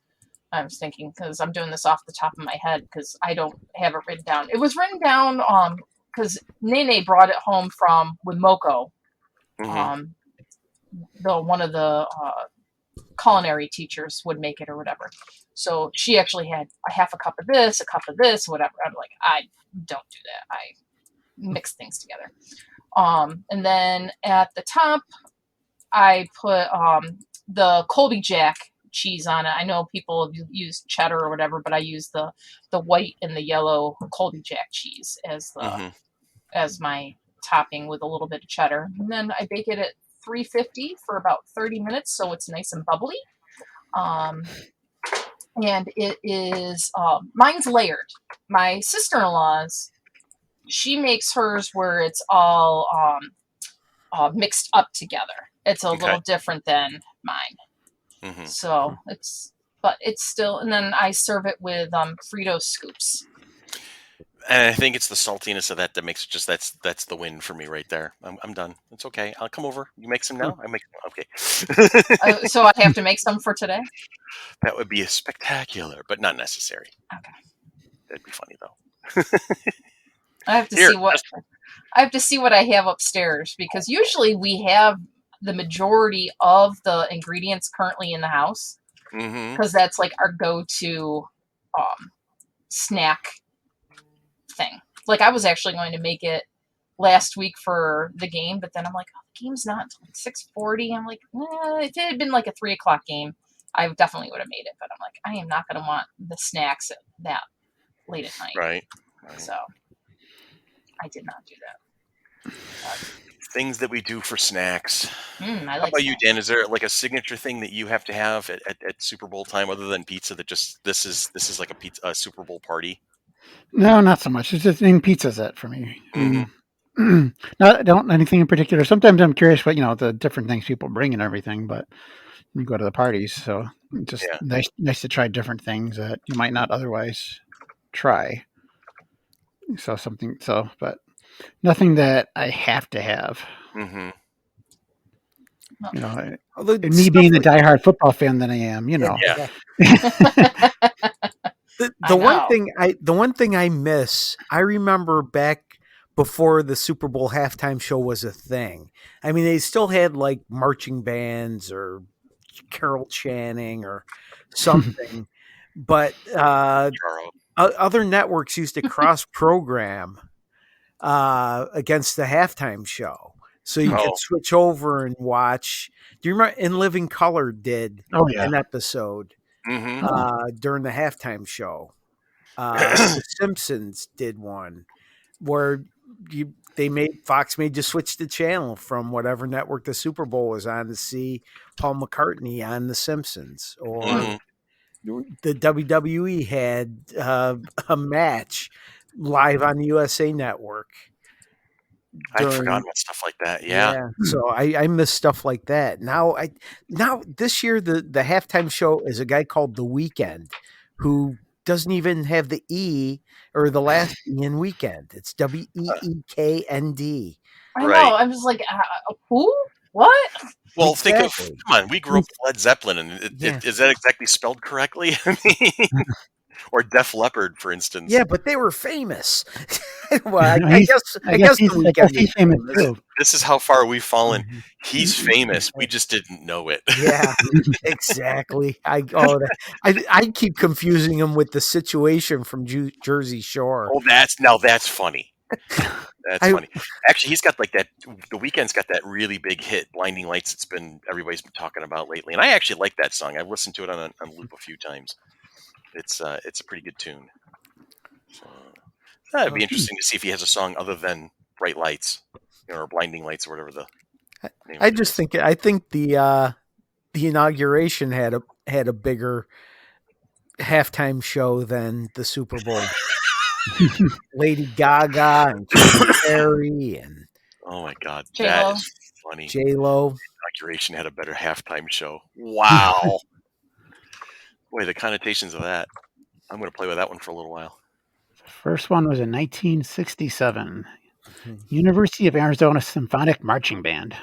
I was thinking because I'm doing this off the top of my head because I don't have it written down. It was written down because Nene brought it home with Moko. One of the culinary teachers would make it or whatever. So she actually had a half a cup of this, whatever. I'm like, I don't do that. I mix things together. And then at the top, I put the Colby Jack cheese on it. I know people use cheddar or whatever, but I use the white and the yellow Colby Jack cheese as my topping with a little bit of cheddar. And then I bake it at 350 for about 30 minutes, so it's nice and bubbly. And it is mine's layered. My sister-in-law's, she makes hers where it's all mixed up together. It's a little different than mine. So it's still, and then I serve it with Frito scoops. And I think it's the saltiness of that makes it just that's the win for me right there. I'm done. It's okay. I'll come over. You make some now? I make some. Okay. So I have to make some for today? That would be spectacular, but not necessary. Okay. That'd be funny though. I have to see what I have upstairs because usually we have the majority of the ingredients currently in the house because that's like our go-to snack thing. Like I was actually going to make it last week for the game, but then I'm like, the game's not until like 6:40. I'm like, if it had been like a 3:00 game, I definitely would have made it. But I'm like, I am not going to want the snacks at that late at night. Right. So I did not do that. Things that we do for snacks. How about snacks. You, Dan? Is there like a signature thing that you have to have at Super Bowl time other than pizza that just this is like a Super Bowl party? No, not so much. It's just pizza's it for me. Not anything in particular. Sometimes I'm curious what the different things people bring and everything, but you go to the parties, so it's just nice to try different things that you might not otherwise try. But nothing that I have to have. Me being the diehard football fan that I am, Yeah. The one thing I miss, I remember back before the Super Bowl halftime show was a thing. I mean, they still had like marching bands or Carol Channing or something, but other networks used to cross program against the halftime show. So you could switch over and watch. Do you remember In Living Color did an episode during the halftime show? The Simpsons did one where Fox made you switch the channel from whatever network the Super Bowl was on to see Paul McCartney on The Simpsons, or the WWE had a match live on the USA Network. I'd forgotten about stuff like that. Yeah. So I miss stuff like that. Now this year the halftime show is a guy called The Weeknd, who doesn't even have the E or the last E in weekend. It's WEEKND. I know. I'm just like, who? What? Well, think of, come on, we grew up with Led Zeppelin, and is that exactly spelled correctly? Or Def Leppard, for instance. Yeah, but they were famous. Well, I guess he's famous too. This is how far we've fallen. He's famous. We just didn't know it. Yeah, exactly. I keep confusing him with The Situation from Jersey Shore. Oh, that's funny. That's funny. Actually, he's got like that. The Weeknd's got that really big hit, "Blinding Lights." Everybody's been talking about lately, and I actually like that song. I've listened to it on loop a few times. It's a pretty good tune. So, it'd be interesting to see if he has a song other than "Bright Lights," or "Blinding Lights," or whatever the name. I think the inauguration had a bigger halftime show than the Super Bowl. Lady Gaga and Katy Perry and oh my God, J-Lo. that is funny. J-Lo. Inauguration had a better halftime show. Wow. Boy, the connotations of that. I'm going to play with that one for a little while. The first one was in 1967. University of Arizona Symphonic Marching Band.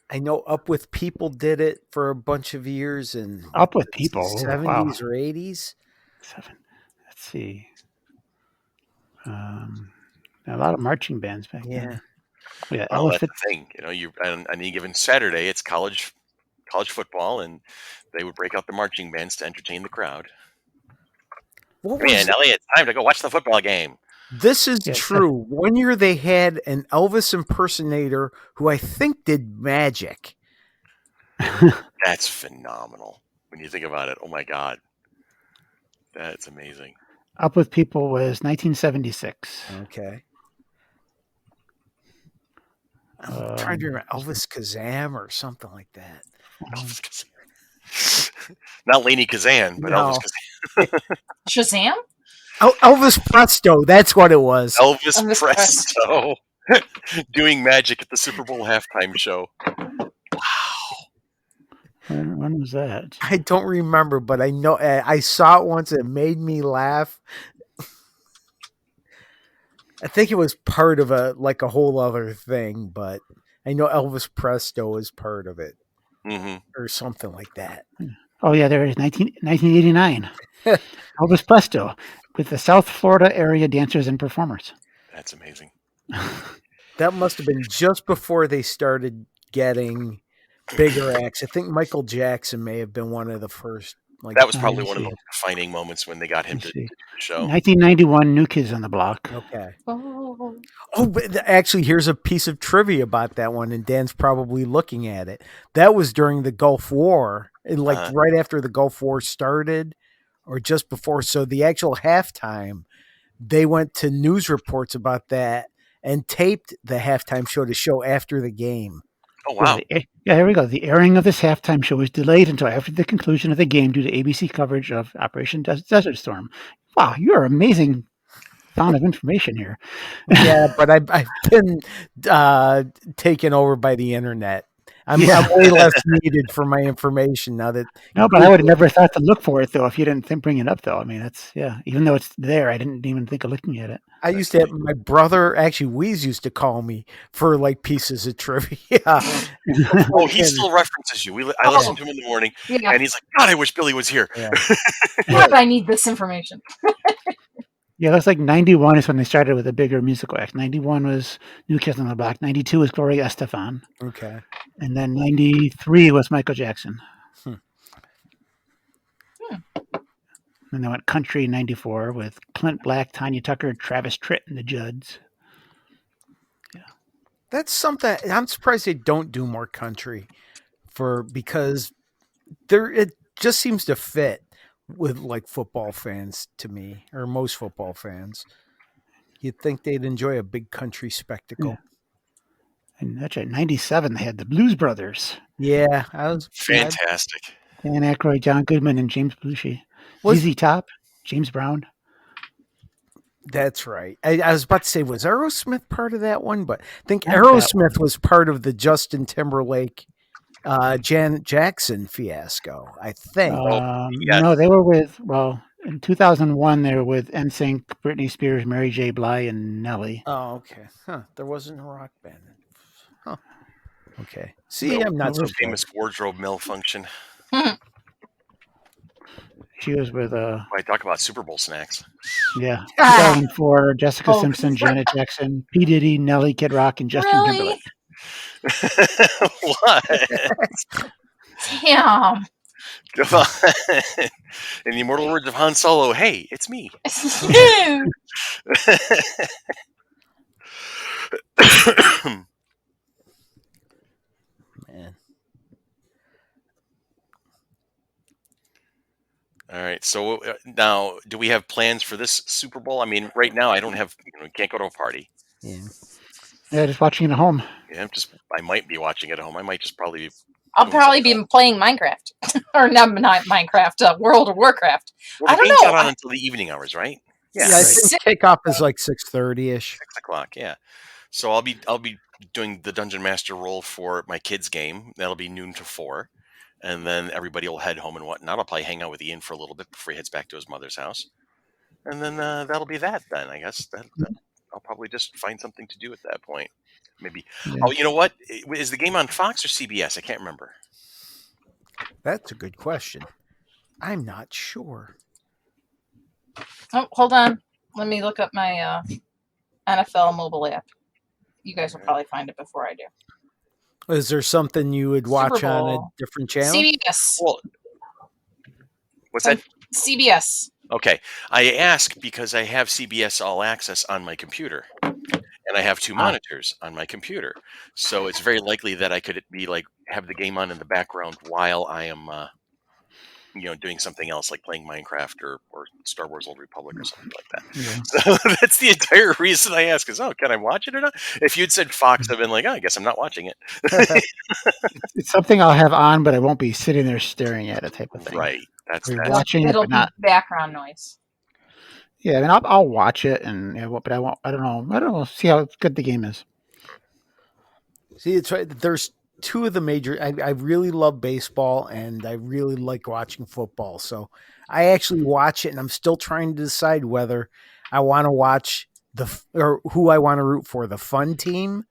I know Up With People did it for a bunch of years in Up With People, 70s or 80s. Let's see. A lot of marching bands back then. Yeah, well, that's the thing. On any given Saturday, it's college football, and they would break out the marching bands to entertain the crowd. Elliot, it's time to go watch the football game. This is true. One year they had an Elvis impersonator who I think did magic. That's phenomenal when you think about it. Oh my God. That's amazing. Up With People was 1976. Okay. I'm trying to remember Elvis Kazam or something like that. Not Lainey Kazan, but No. Elvis Kazan. Shazam? Elvis Presto, that's what it was. Elvis Elvis Presto doing magic at the Super Bowl halftime show. When was that? I don't remember, but I know I saw it once. It made me laugh. I think it was part of a whole other thing, but I know Elvis Presto is part of it, or something like that. Oh yeah, there is 1989. Elvis Presto with the South Florida area dancers and performers. That's amazing. That must have been just before they started getting bigger acts. I think Michael Jackson may have been one of the first. That was probably one of the defining moments when they got him to do the show. 1991, New Kids on the Block. Okay. Oh, but actually, here's a piece of trivia about that one, and Dan's probably looking at it. That was during the Gulf War, and right after the Gulf War started, or just before. So the actual halftime, they went to news reports about that and taped the halftime show to show after the game. Oh, wow. Yeah, here we go. The airing of this halftime show was delayed until after the conclusion of the game due to ABC coverage of Operation Desert Storm. Wow, you're an amazing font of information here. Yeah, but I've been taken over by the internet. I'm way less needed for my information now that. No, but I would have never thought to look for it though if you didn't bring it up though. I mean, even though it's there, I didn't even think of looking at it. I used to have my brother, actually, Weez used to call me for pieces of trivia. Oh, he still references you. I listen to him in the morning, and he's like, God, I wish Billy was here. Yeah. Why do I need this information? Yeah, that's like 91 is when they started with a bigger musical act. 91 was New Kids on the Block. 92 was Gloria Estefan. Okay. And then 93 was Michael Jackson. Hmm. And they went country in 94 with Clint Black, Tanya Tucker, Travis Tritt, and the Judds. That's something I'm surprised they don't do more country because it just seems to fit with like football fans to me, or most football fans. You'd think they'd enjoy a big country spectacle. Yeah. And that's right. 97, they had the Blues Brothers. Yeah, I was Fantastic. Dan Aykroyd, John Goodman, and James Belushi. ZZ Top, James Brown. That's right. I was about to say, was Aerosmith part of that one? But I think Aerosmith was part of the Justin Timberlake, Janet Jackson fiasco, I think. No, they were with, in 2001, they were with NSYNC, Britney Spears, Mary J. Blige, and Nelly. Oh, okay. Huh. There wasn't a rock band. Huh. Okay. See, I'm not so famous wardrobe malfunction. She was with I talk about Superbowl Snacks. Yeah. 2004, Jessica Simpson, Janet Jackson, P. Diddy, Nelly, Kid Rock, and Justin Timberlake. What? Damn. Come on. In the immortal words of Han Solo, hey, it's me. Man. All right. So now, do we have plans for this Super Bowl? I mean, right now, I don't have. Can't go to a party. Yeah, just watching it at home. Yeah, I might be watching it at home. I might just probably. I'll probably be playing Minecraft, or not Minecraft, World of Warcraft. Well, I don't game's know. Not on until the evening hours, right? Yeah, I think kickoff is like 6:30ish. 6:00. Yeah. So I'll be doing the Dungeon Master role for my kids' game. That'll be noon to 4. And then everybody will head home and whatnot. I'll probably hang out with Ian for a little bit before he heads back to his mother's house. And then that'll be that then, I guess. I'll probably just find something to do at that point. Maybe. Yeah. Oh, you know what? Is the game on Fox or CBS? I can't remember. That's a good question. I'm not sure. Oh, hold on. Let me look up my NFL mobile app. You guys will probably find it before I do. Is there something you would watch on a different channel? CBS. Well, what's that? CBS. Okay. I ask because I have CBS All Access on my computer. And I have 2 monitors on my computer. So it's very likely that I could be have the game on in the background while I am doing something else like playing Minecraft or Star Wars Old Republic or something like that. Yeah. So that's the entire reason I ask is, can I watch it or not? If you'd said Fox, I've been like, I guess I'm not watching it. It's something I'll have on, but I won't be sitting there staring at it type of thing. Right. That's watching it'll it, but not background noise. Yeah, I mean, I'll watch it, but I won't. I don't know. See how good the game is. See, it's right. There's 2 of the major. I really love baseball, and I really like watching football. So I actually watch it, and I'm still trying to decide whether I want to watch or who I want to root for, the fun team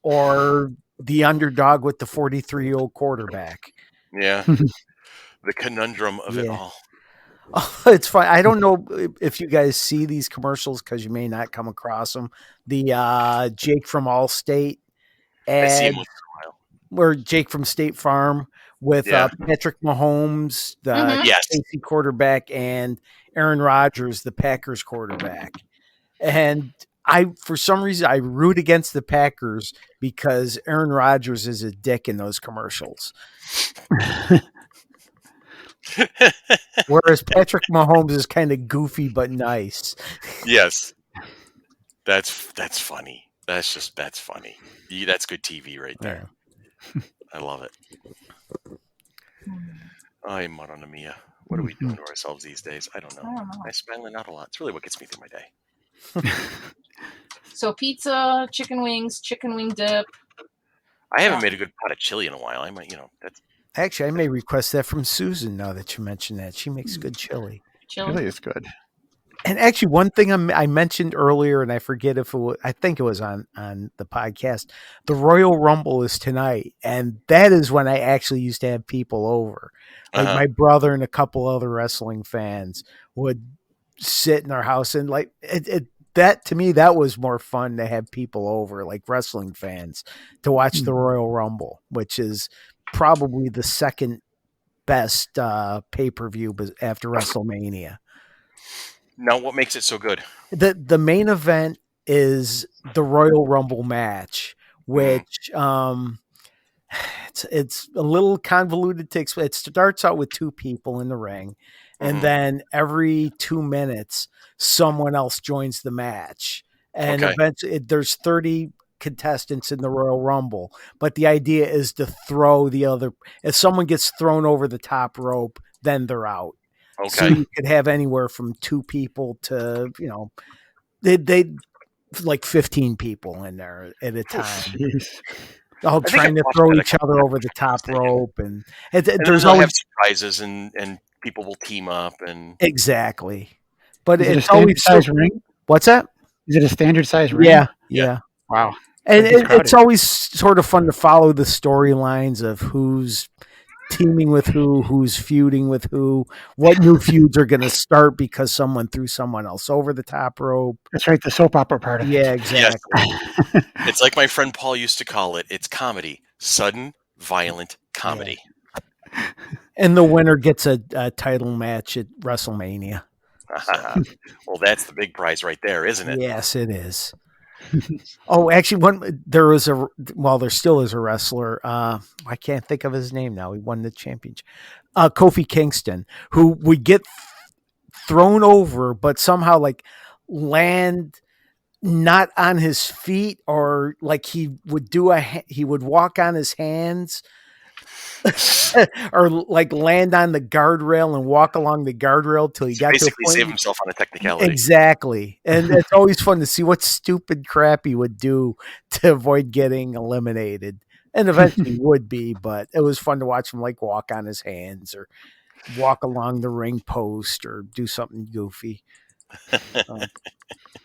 or the underdog with the 43-year-old quarterback. Yeah, the conundrum of it all. Oh, it's fine. I don't know if you guys see these commercials because you may not come across them. The Jake from Allstate ad, or Jake from State Farm with Patrick Mahomes, the Casey quarterback, and Aaron Rodgers, the Packers quarterback. And for some reason, I root against the Packers because Aaron Rodgers is a dick in those commercials. Whereas Patrick Mahomes is kind of goofy but nice. Yes, that's funny. That's funny. That's good TV right there. Yeah. I love it. Ay, Madonna Mia. What are we doing to ourselves these days? I don't know. I smiling out a lot. It's really what gets me through my day. So pizza, chicken wings, chicken wing dip. I haven't made a good pot of chili in a while. I might, that's. Actually, I may request that from Susan now that you mentioned that. She makes good chili. Chili is good. And actually, one thing I mentioned earlier, and I forget if it was, I think it was on the podcast, the Royal Rumble is tonight. And that is when I actually used to have people over. Like my brother and a couple other wrestling fans would sit in our house and like that to me, that was more fun to have people over, like wrestling fans, to watch the Royal Rumble, which is probably the second best pay-per-view after WrestleMania. Now, what makes it so good? The main event is the Royal Rumble match, which it's a little convoluted to explain. It starts out with two people in the ring, and then every 2 minutes, someone else joins the match. And eventually, there's 30 contestants in the Royal Rumble, but the idea is to throw the other. If someone gets thrown over the top rope, then they're out. Okay. So you could have anywhere from 2 people to, they like 15 people in there at a time. All trying to throw each other over the top rope, and there's always surprises, and people will team up, and exactly. But it's always size ring. What's that? Is it a standard size ring? Yeah. Wow. And it's always sort of fun to follow the storylines of who's teaming with who's feuding with who, what new feuds are going to start because someone threw someone else over the top rope. That's right, the soap opera part of it. Yeah, exactly. Yes. It's like my friend Paul used to call it. It's comedy, sudden, violent comedy. Yeah. And the winner gets a title match at WrestleMania. Well, that's the big prize right there, isn't it? Yes, it is. Oh, actually, there still is a wrestler. I can't think of his name now. He won the championship. Kofi Kingston, who would get thrown over, but somehow like land not on his feet, or like he would walk on his hands. Or like land on the guardrail and walk along the guardrail till he got to a point. Save himself on a technicality. Exactly. And it's always fun to see what stupid crap he would do to avoid getting eliminated. And eventually would be, but it was fun to watch him like walk on his hands or walk along the ring post or do something goofy. And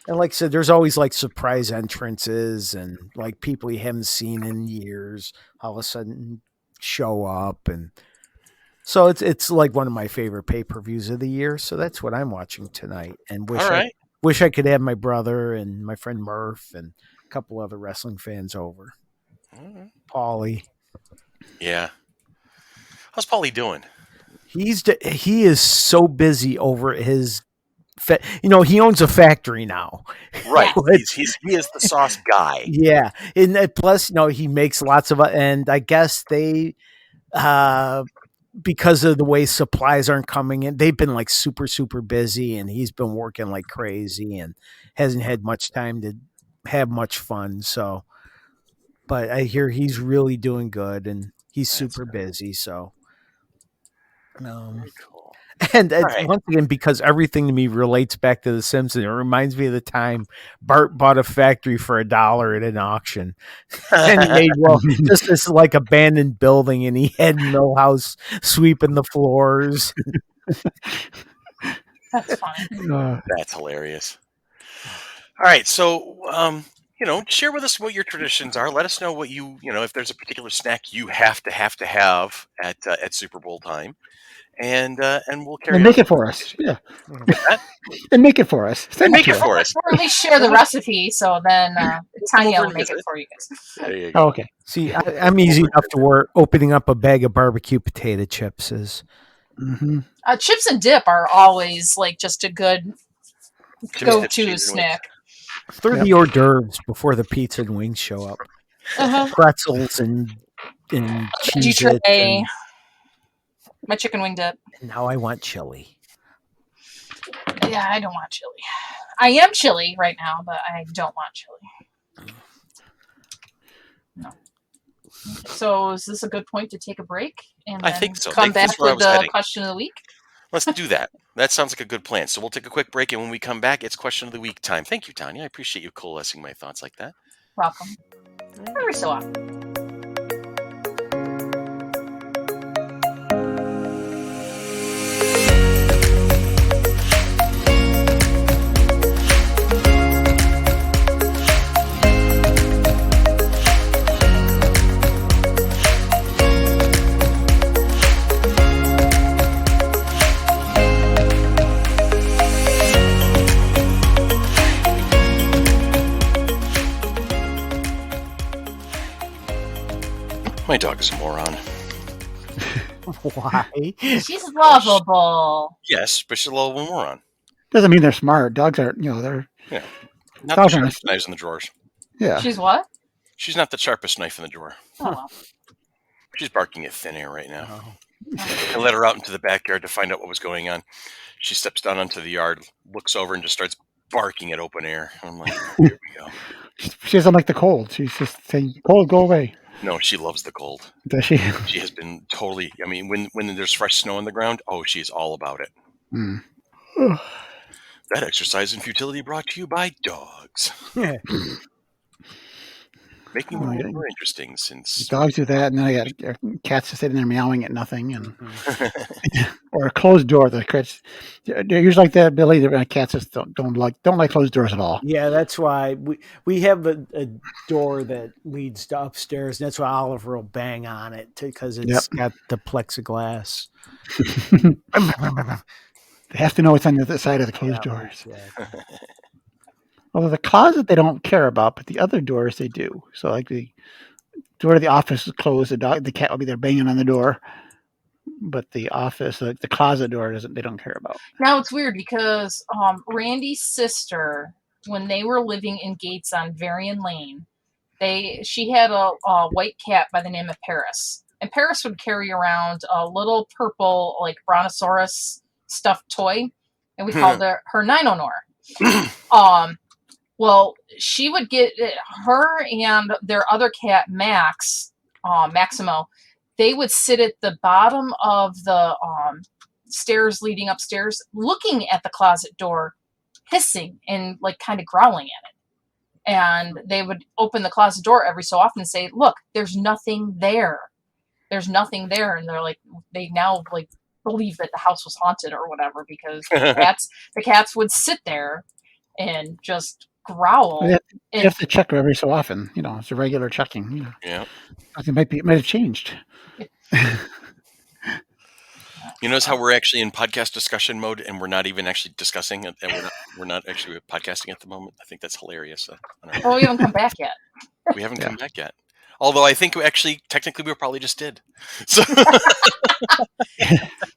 like I said, there's always like surprise entrances and like people you haven't seen in years all of a sudden show up, and so it's like one of my favorite pay-per-views of the year. So that's what I'm watching tonight, and wish I could have my brother and my friend Murph and a couple other wrestling fans over. Paulie. Yeah. How's Paulie doing? He is so busy over his he owns a factory now. Right. He is the sauce guy. Yeah. And plus, he makes lots of, and I guess they, because of the way supplies aren't coming in, they've been like super, super busy, and he's been working like crazy and hasn't had much time to have much fun. So, but I hear he's really doing good, and he's super busy. So, very cool. And once again, because everything to me relates back to The Simpsons, it reminds me of the time Bart bought a factory for $1 at an auction, and he made just this like abandoned building, and he had Millhouse sweeping the floors. That's funny. That's hilarious. All right, so share with us what your traditions are. Let us know what if there's a particular snack you have to have at Super Bowl time. And we'll carry and make it for us. Yeah. And make it for us. Make it for us. Or at least share the recipe, so then Tanya will make it for you guys. There you go. Oh, okay. See, I'm easy enough to work. Opening up a bag of barbecue potato chips is. Mm-hmm. Chips and dip are always like just a good go-to snack. They're the hors d'oeuvres before the pizza and wings show up. Pretzels and cheese. My chicken wing dip. Now I want chili. Yeah, I don't want chili. I am chilly right now, but I don't want chili. No. So is this a good point to take a break? And I think so. Come back with the question of the week? Let's do that. That sounds like a good plan. So we'll take a quick break, and when we come back, it's question of the week time. Thank you, Tanya. I appreciate you coalescing my thoughts like that. Welcome. Every so often. dog is a moron. Why? She's lovable. Yes, but she's a little moron. Doesn't mean they're smart. Dogs are, they're Not Dogs the are sharpest knives in the drawers. yeah. She's what? She's not the sharpest knife in the drawer. Oh, well. She's barking at thin air right now. Oh. I let her out into the backyard to find out what was going on. She steps down onto the yard, looks over, and just starts barking at open air. I'm like, here we go. She doesn't like the cold. She's just saying, "Cold, go away." No, she loves the cold. Does she? She has been totally. I mean, when there's fresh snow on the ground, she's all about it. Mm. That exercise in futility brought to you by dogs. Making it more interesting since Dogs do that, and then I got cats just sitting there meowing at nothing, and or a closed door. The cats, they're usually like that, Billy. The cats just don't like closed doors at all. Yeah, that's why we have a door that leads to upstairs, and that's why Oliver will bang on it because it's got the plexiglass. They have to know what's on the other side of the closed doors. Exactly. Although the closet they don't care about, but the other doors they do. So like the door to the office is closed, the cat will be there banging on the door. But the office, the closet door, they don't care about. Now it's weird because Randy's sister, when they were living in Gates on Varian Lane, she had a white cat by the name of Paris, and Paris would carry around a little purple like brontosaurus stuffed toy, and we called her Ninonor. Well, she would get her and their other cat Maximo. They would sit at the bottom of the stairs leading upstairs, looking at the closet door, hissing and like kind of growling at it. And they would open the closet door every so often and say, "Look, there's nothing there. There's nothing there." And they're like, they now like believe that the house was haunted or whatever because the cats would sit there and just growl. You have to check every so often. It's a regular checking. Yeah. It might have changed. You notice how we're actually in podcast discussion mode and we're not even actually discussing it, and we're not actually podcasting at the moment. I think that's hilarious. Oh, we haven't come back yet. We haven't come back yet. Although I think technically we probably just did. So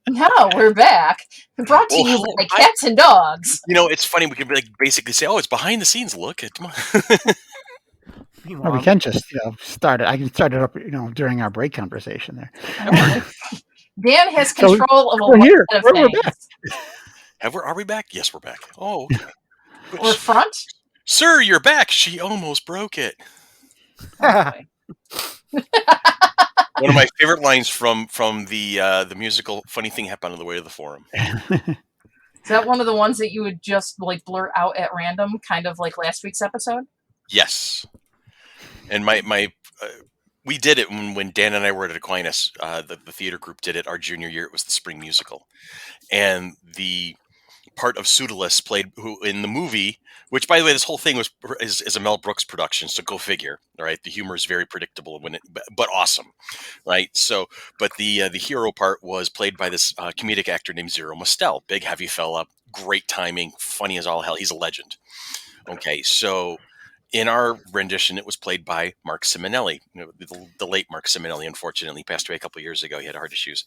No, we're back. Brought to you by Cats and Dogs. It's funny. We could basically say, it's behind the scenes look. Or we can just start it. I can start it up during our break conversation there. Dan has control of a lot of things. Are we back? Yes, we're back. Oh, okay. We're front? Sir, you're back. She almost broke it. Okay. One of my favorite lines from the musical "Funny Thing Happened on the Way to the Forum." Is that one of the ones that you would just like blurt out at random, kind of like last week's episode? Yes. And we did it when Dan and I were at Aquinas. The theater group did it our junior year. It was the spring musical, and the part of Pseudolus played who in the movie. Which, by the way, this whole thing is a Mel Brooks production, so go figure. Right, the humor is very predictable but awesome, right? So, but the hero part was played by this comedic actor named Zero Mostel, big heavy fella, great timing, funny as all hell. He's a legend. Okay, so in our rendition, it was played by Mark Simonelli, the late Mark Simonelli. Unfortunately, passed away a couple of years ago. He had heart issues.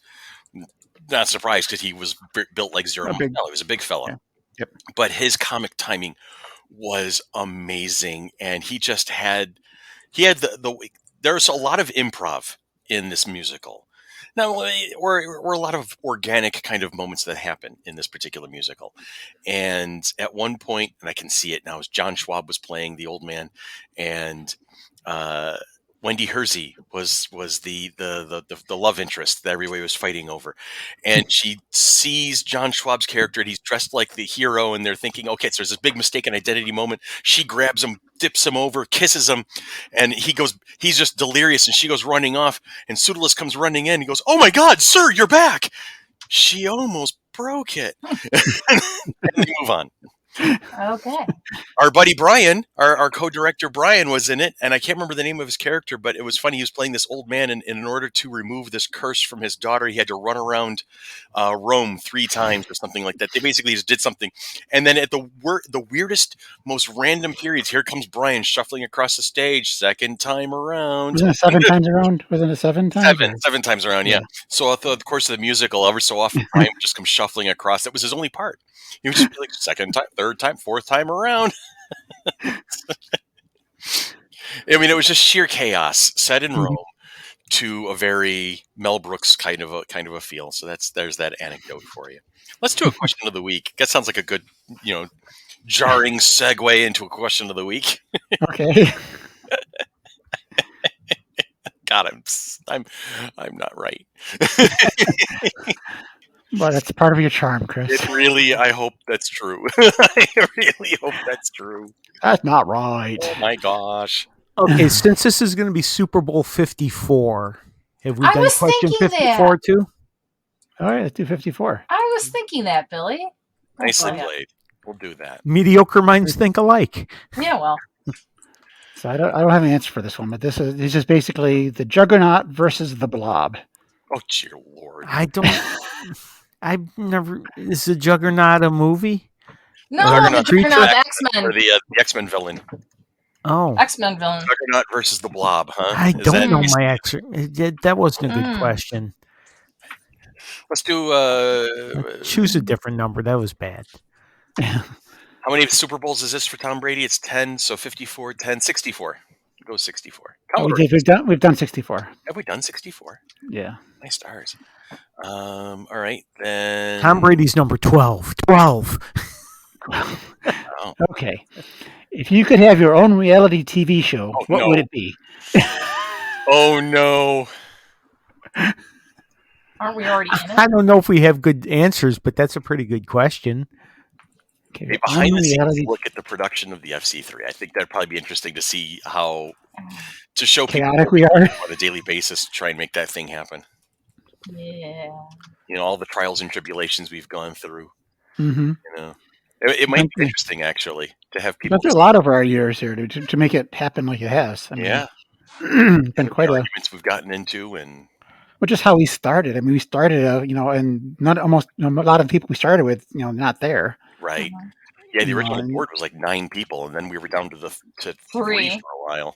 Not surprised because he was built like Zero Mostel. He was a big fella. Yeah. Yep. But his comic timing was amazing, and he had there's a lot of improv in this musical. Now, or a lot of organic kind of moments that happen in this particular musical. And at one point, and I can see it now, as John Schwab was playing the old man, and Wendy Hersey was the love interest that everybody was fighting over, and she sees John Schwab's character and he's dressed like the hero, and they're thinking, okay, so there's this big mistake and identity moment. She grabs him, dips him over, kisses him, and he's just delirious, and she goes running off, and Pseudolus comes running in. He goes, "Oh my God, sir, you're back!" She almost broke it. And they move on. Okay. Our buddy Brian, our co-director Brian, was in it, and I can't remember the name of his character, but it was funny. He was playing this old man, and in order to remove this curse from his daughter, he had to run around Rome 3 times or something like that. They basically just did something, and then at the weirdest, most random periods, here comes Brian shuffling across the stage, second time around. Wasn't it 7 times around? Wasn't it 7 times? Seven times around, yeah. So throughout the course of the musical, ever so often, Brian would just come shuffling across. That was his only part. He would just be like, second time, third time, fourth time around. I mean, it was just sheer chaos set in Rome to a very Mel Brooks kind of a feel. So there's that anecdote for you. Let's do a question of the week. That sounds like a good, jarring segue into a question of the week. Okay. God, I'm not right. But that's part of your charm, Chris. It really, I hope that's true. I really hope that's true. That's not right. Oh my gosh. Okay, since this is going to be Super Bowl 54, have we I done was question thinking 54 that. too? All right, let's do 54. I was thinking that, Billy. Nicely Oh, yeah. played. We'll do that. Mediocre minds think alike. Yeah, well. So I don't have an answer for this one, but this is basically the Juggernaut versus the Blob. Oh, dear Lord. I've never. Is the Juggernaut a movie? No, Juggernaut, the Juggernaut, the X-Men. Or the X-Men villain. Oh, X-Men villain. Juggernaut versus the Blob, huh? I Is don't know that- my answer. That wasn't a good question. Let's do. Choose a different number. That was bad. How many Super Bowls is this for Tom Brady? It's 10, so 54, 10, 64. Go 64. We've done 64. Have we done 64? Yeah. My stars. All right, then. Tom Brady's number 12. 12. Oh. Okay. If you could have your own reality TV show, what would it be? Oh, no. Aren't we already in it? I don't know if we have good answers, but that's a pretty good question. Okay, A behind the scenes reality look at the production of the FC3. I think that'd probably be interesting to see how to show people chaotic we are. on a daily basis to try and make that thing happen. Yeah. All the trials and tribulations we've gone through. Mm-hmm. It might be interesting actually to have people. That's a lot of our years here to make it happen like it has. I mean, Yeah, been quite a. arguments we've gotten into, and Which is how we started. I mean, we started, and not almost a lot of people we started with, not there. right. Mhm. Yeah, the original And- board was like 9 people, and then we were down to three Three. for a while,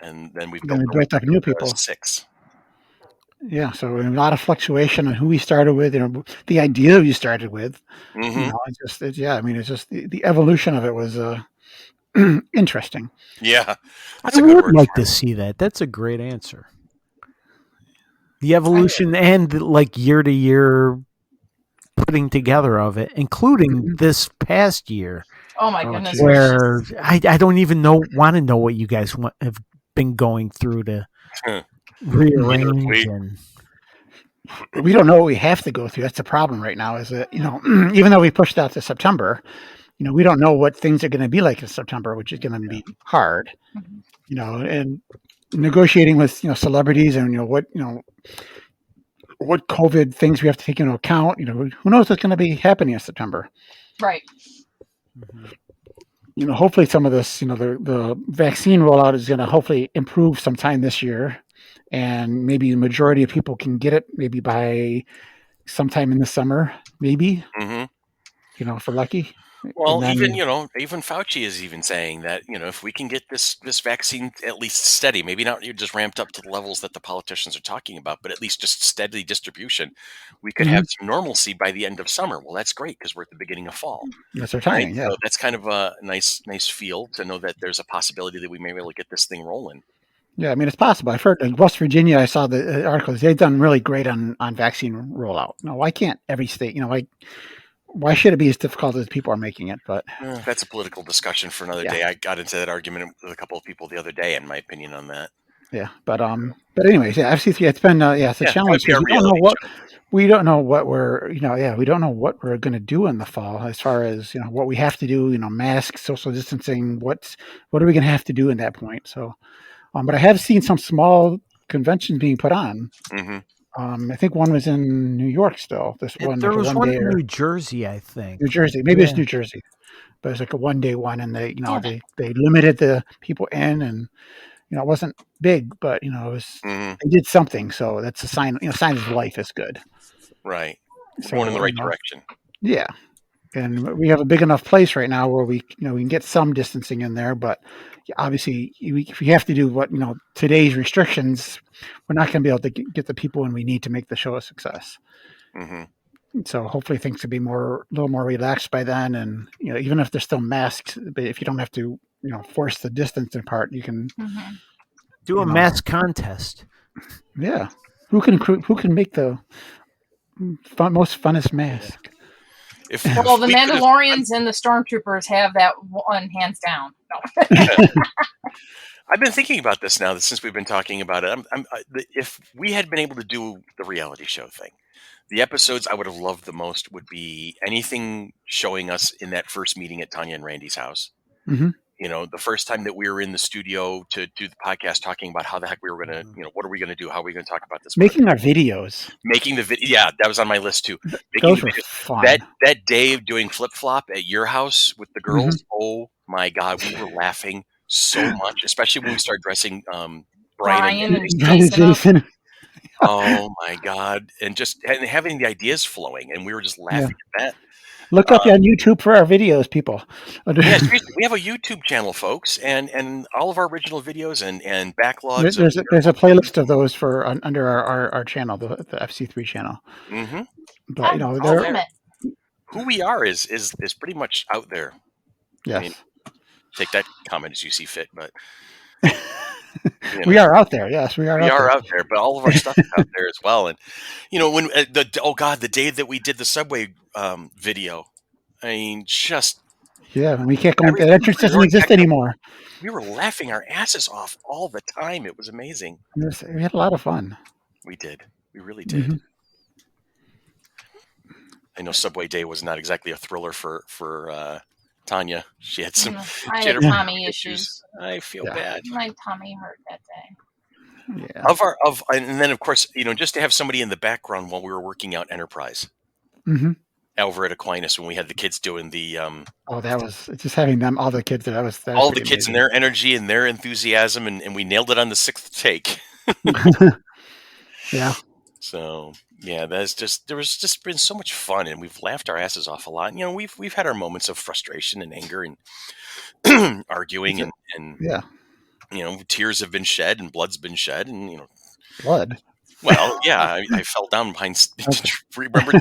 and then we've Then we built built up new people. 6. Yeah, so a lot of fluctuation on who we started with, the idea we started with. Mm-hmm. It's just the evolution of it was interesting. Yeah, that's I a good would word like for to see that. That's a great answer. The evolution and year to year putting together of it, including this past year, Oh my Oh, goodness. geez. where I don't even want to know what you guys have been going through to Huh. rearrange Wait. and We don't know what we have to go through. That's the problem right now. Is that even though we pushed out to September, we don't know what things are going to be like in September, which is going to be hard. Mhm. And negotiating with celebrities and what COVID things we have to take into account. Who knows what's going to be happening in September. Right. Hopefully some of this, the vaccine rollout is going to hopefully improve sometime this year, and maybe the majority of people can get it maybe by sometime in the summer, maybe, Mm-hmm. if we're lucky. Well, And then- even Fauci is even saying that if we can get this vaccine at least steady, maybe not just ramped up to the levels that the politicians are talking about, but at least just steady distribution, we could have some normalcy by the end of summer. Well, that's great because we're at the beginning of fall. That's our timing, Right? yeah. So that's kind of a nice feel to know that there's a possibility that we may be able to get this thing rolling. Yeah, I mean, it's possible. I've heard in West Virginia, I saw the articles. They've done really great on vaccine rollout. Why can't every state, why should it be as difficult as people are making it? But That's a political discussion for another Yeah. day. I got into that argument with a couple of people the other day, and my opinion on that. yeah, but anyways, yeah, FC3, it's been it's a Yeah, challenge that'd be because our we don't know reality what we're we don't know what we're going to do in the fall as far as what we have to do. Masks, social distancing. What are we going to have to do in that point? So, but I have seen some small conventions being put on. Mm-hmm. I think one was in New York still. This one, There like a was one one day, in or New Jersey, I think. New Jersey. Maybe it's Yeah. New Jersey, but it's like a 1 day one, and they, Damn it. they limited the people in, and it wasn't big, but it was Mhm. they did something. So that's a sign. Sign of life is good. Right. We're So going in the right direction. yeah. And we have a big enough place right now where we can get some distancing in there, but obviously, if we have to do what today's restrictions, we're not going to be able to get the people in we need to make the show a success. Hmm. So hopefully things will be a little more relaxed by then, and even if there's still masks, but if you don't have to force the distancing part, you can Do a mask contest. yeah. Who can make the most funnest mask? Well, the Mandalorians and the Stormtroopers have that one hands down. No. I've been thinking about this now since we've been talking about it. If we had been able to do the reality show thing, the episodes I would have loved the most would be anything showing us in that first meeting at Tanya and Randy's house. Mhm. The first time that we were in the studio to do the podcast, talking about how the heck we were going to, what are we going to do? How are we going to talk about this? Making our videos. Making the video. Yeah, that was on my list too. Those were fun. That day of doing flip flop at your house with the girls. Oh my God, we were laughing so much, especially when we started dressing Brian and Jason. Oh my God. And having the ideas flowing, and we were just laughing at that. Look up on YouTube for our videos, people. Yeah, seriously, we have a YouTube channel, folks, and all of our original videos and backlogs. There's a playlist of those for under our channel, the FC3 channel. Mm-hmm. But who we are is pretty much out there. Yes. I mean, take that comment as you see fit, but we are out there. Yes, we are. We are out there, but all of our stuff is out there as well. And when the day that we did the subway video, I mean, just and we can't go. That entrance doesn't exist anymore. We were laughing our asses off all the time. It was amazing. We had a lot of fun. We did. We really did. Mm-hmm. I know Subway Day was not exactly a thriller for Tanya. She had some. I had tummy issues. I feel bad. My tummy hurt that day. Yeah. And then of course, just to have somebody in the background while we were working out Enterprise. Mm-hmm. Over at Aquinas when we had the kids doing the that was just having them, all the kids that was all the kids amazing. And their energy and their enthusiasm, and we nailed it on the 6th take. Yeah. So there was just been so much fun, and we've laughed our asses off a lot. And, we've had our moments of frustration and anger and arguing and tears have been shed and blood's been shed and blood. Well, yeah, I fell down behind. Remember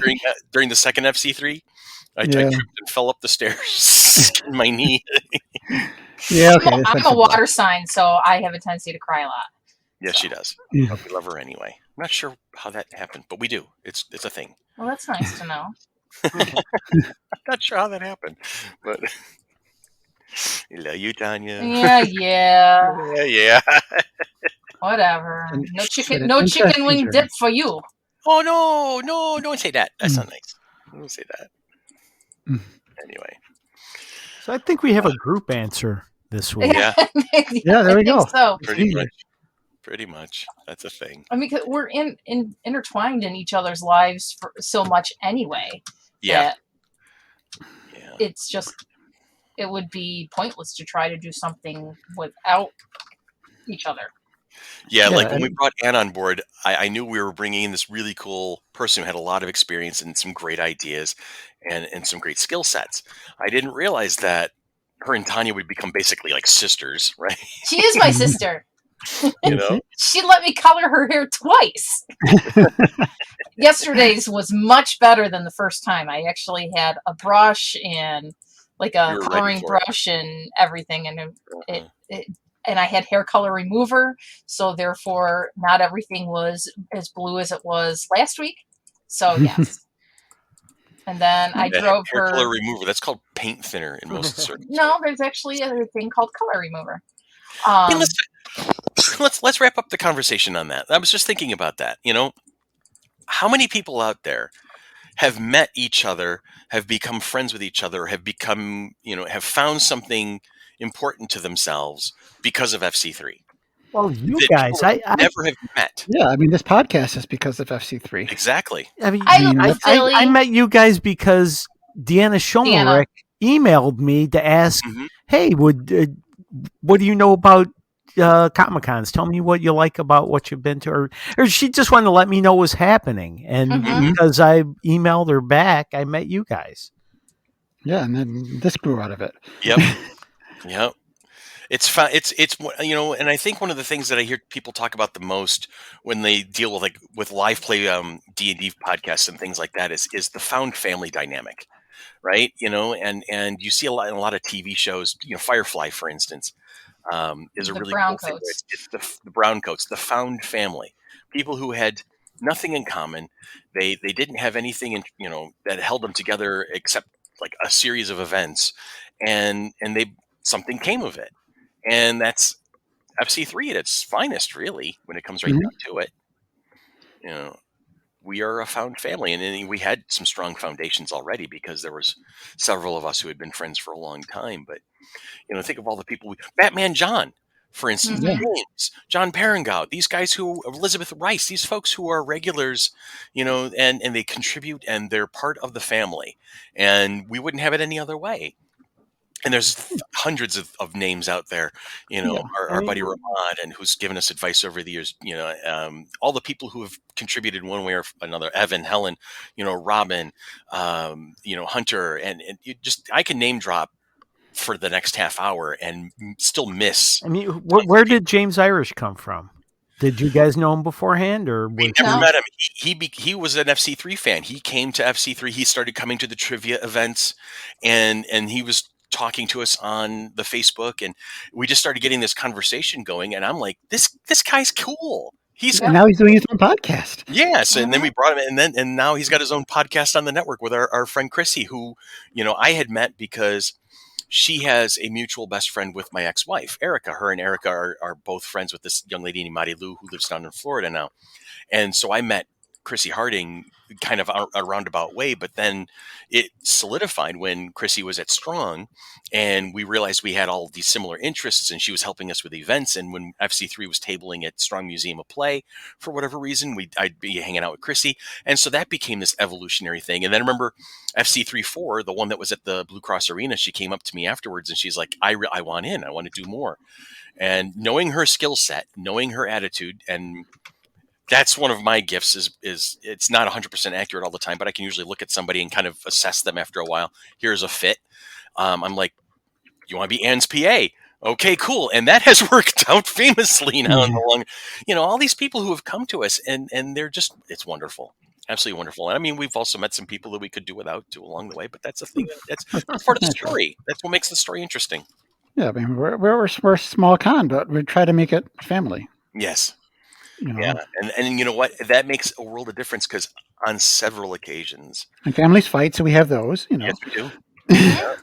during the second FC3, I tripped and fell up the stairs, in my knee. Yeah, okay. I'm a water sign, so I have a tendency to cry a lot. Yes, she does. Yeah. But we love her anyway. I'm not sure how that happened, but we do. It's a thing. Well, that's nice to know. I'm not sure how that happened, but I love you, Tanya. Yeah. Whatever. No chicken wing dip for you. Oh no! Don't say that. That's not nice. Don't say that. Anyway, so I think we have a group answer this week. Yeah. Yeah, there we go. So pretty much. That's a thing. I mean, we're intertwined in each other's lives for so much anyway. Yeah. It's just, it would be pointless to try to do something without each other. Yeah, like when we brought Ann on board, I knew we were bringing in this really cool person who had a lot of experience and some great ideas and some great skill sets. I didn't realize that her and Tanya would become basically like sisters, right? She is my sister. She let me color her hair twice. Yesterday's was much better than the first time. I actually had a brush and like a coloring brush and everything, and and I had hair color remover, so therefore not everything was as blue as it was last week. So yes. And then I drove hair her color remover. That's called paint thinner in most circles. No, there's actually a thing called color remover. Let's wrap up the conversation on that. I was just thinking about that. How many people out there have met each other, have become friends with each other, have become, have found something important to themselves because of FC3? Well, you that guys, people I never have met. Yeah, I mean, this podcast is because of FC3. Exactly. mean, I mean, love I Philly. met you guys because Deanna Schomerick emailed me to ask, Mhm. hey, what do you know about Comic-Cons? Tell me what you like about what you've been to. Or she just wanted to let me know what was happening. And Mhm. because I emailed her back, I met you guys. Yeah, and then this grew out of it. Yep. Yep. It's fun. It's and I think one of the things that I hear people talk about the most when they deal with live play D&D podcasts and things like that is the found family dynamic, right? And you see a lot in a lot of TV shows. Firefly, for instance, is a The really brown cool thing. coats. It's the brown coats, the found family, people who had nothing in common. They didn't have anything that held them together except like a series of events, and they something came of it, and that's FC3 at its finest, really, when it comes right Mhm. down to it. We are a found family, and then we had some strong foundations already because there was several of us who had been friends for a long time. But think of all the people. Batman John, for instance, Yeah. James, John Parengow, these guys Elizabeth Rice, these folks who are regulars, and they contribute and they're part of the family, and we wouldn't have it any other way. And there's hundreds of names out there, Yeah. our buddy Ramad, and who's given us advice over the years, all the people who have contributed one way or another, Evan, Helen, Robin, Hunter, and I can name drop for the next half hour and still miss. I mean, where did James Irish come from? Did you guys know him beforehand, or We never met him. He was an FC3 fan. He came to FC3. He started coming to the trivia events, and he was talking to us on the Facebook, and we just started getting this conversation going. And I'm like, this guy's cool. And now he's doing his own podcast. Yes, and then we brought him, and now he's got his own podcast on the network with our friend Chrissy, who I had met because she has a mutual best friend with my ex-wife, Erica. Her and Erica are both friends with this young lady named Mari Lou, who lives down in Florida now. And so I met Chrissy Harding kind of a roundabout way, but then it solidified when Chrissy was at Strong, and we realized we had all these similar interests, and she was helping us with events. And when FC3 was tabling at Strong Museum of Play, for whatever reason, I'd be hanging out with Chrissy, and so that became this evolutionary thing. And then I remember FC3-4, the one that was at the Blue Cross Arena, she came up to me afterwards, and she's like, I want in, I want to do more. And knowing her skill set, knowing her attitude, and that's one of my gifts is it's not 100% accurate all the time, but I can usually look at somebody and kind of assess them after a while. Here's a fit. I'm like, you want to be Ann's PA? Okay, cool. And that has worked out famously now in the long, all these people who have come to us, and they're just, it's wonderful. Absolutely wonderful. And I mean, we've also met some people that we could do without too along the way, but that's a thing. That's part of the story. That's what makes the story interesting. Yeah, I mean, we're a small con, but we try to make it family. Yes. Yeah, and you know what? That makes a world of difference because on several occasions, and families fight, so we have those. Yes, we do. Yeah.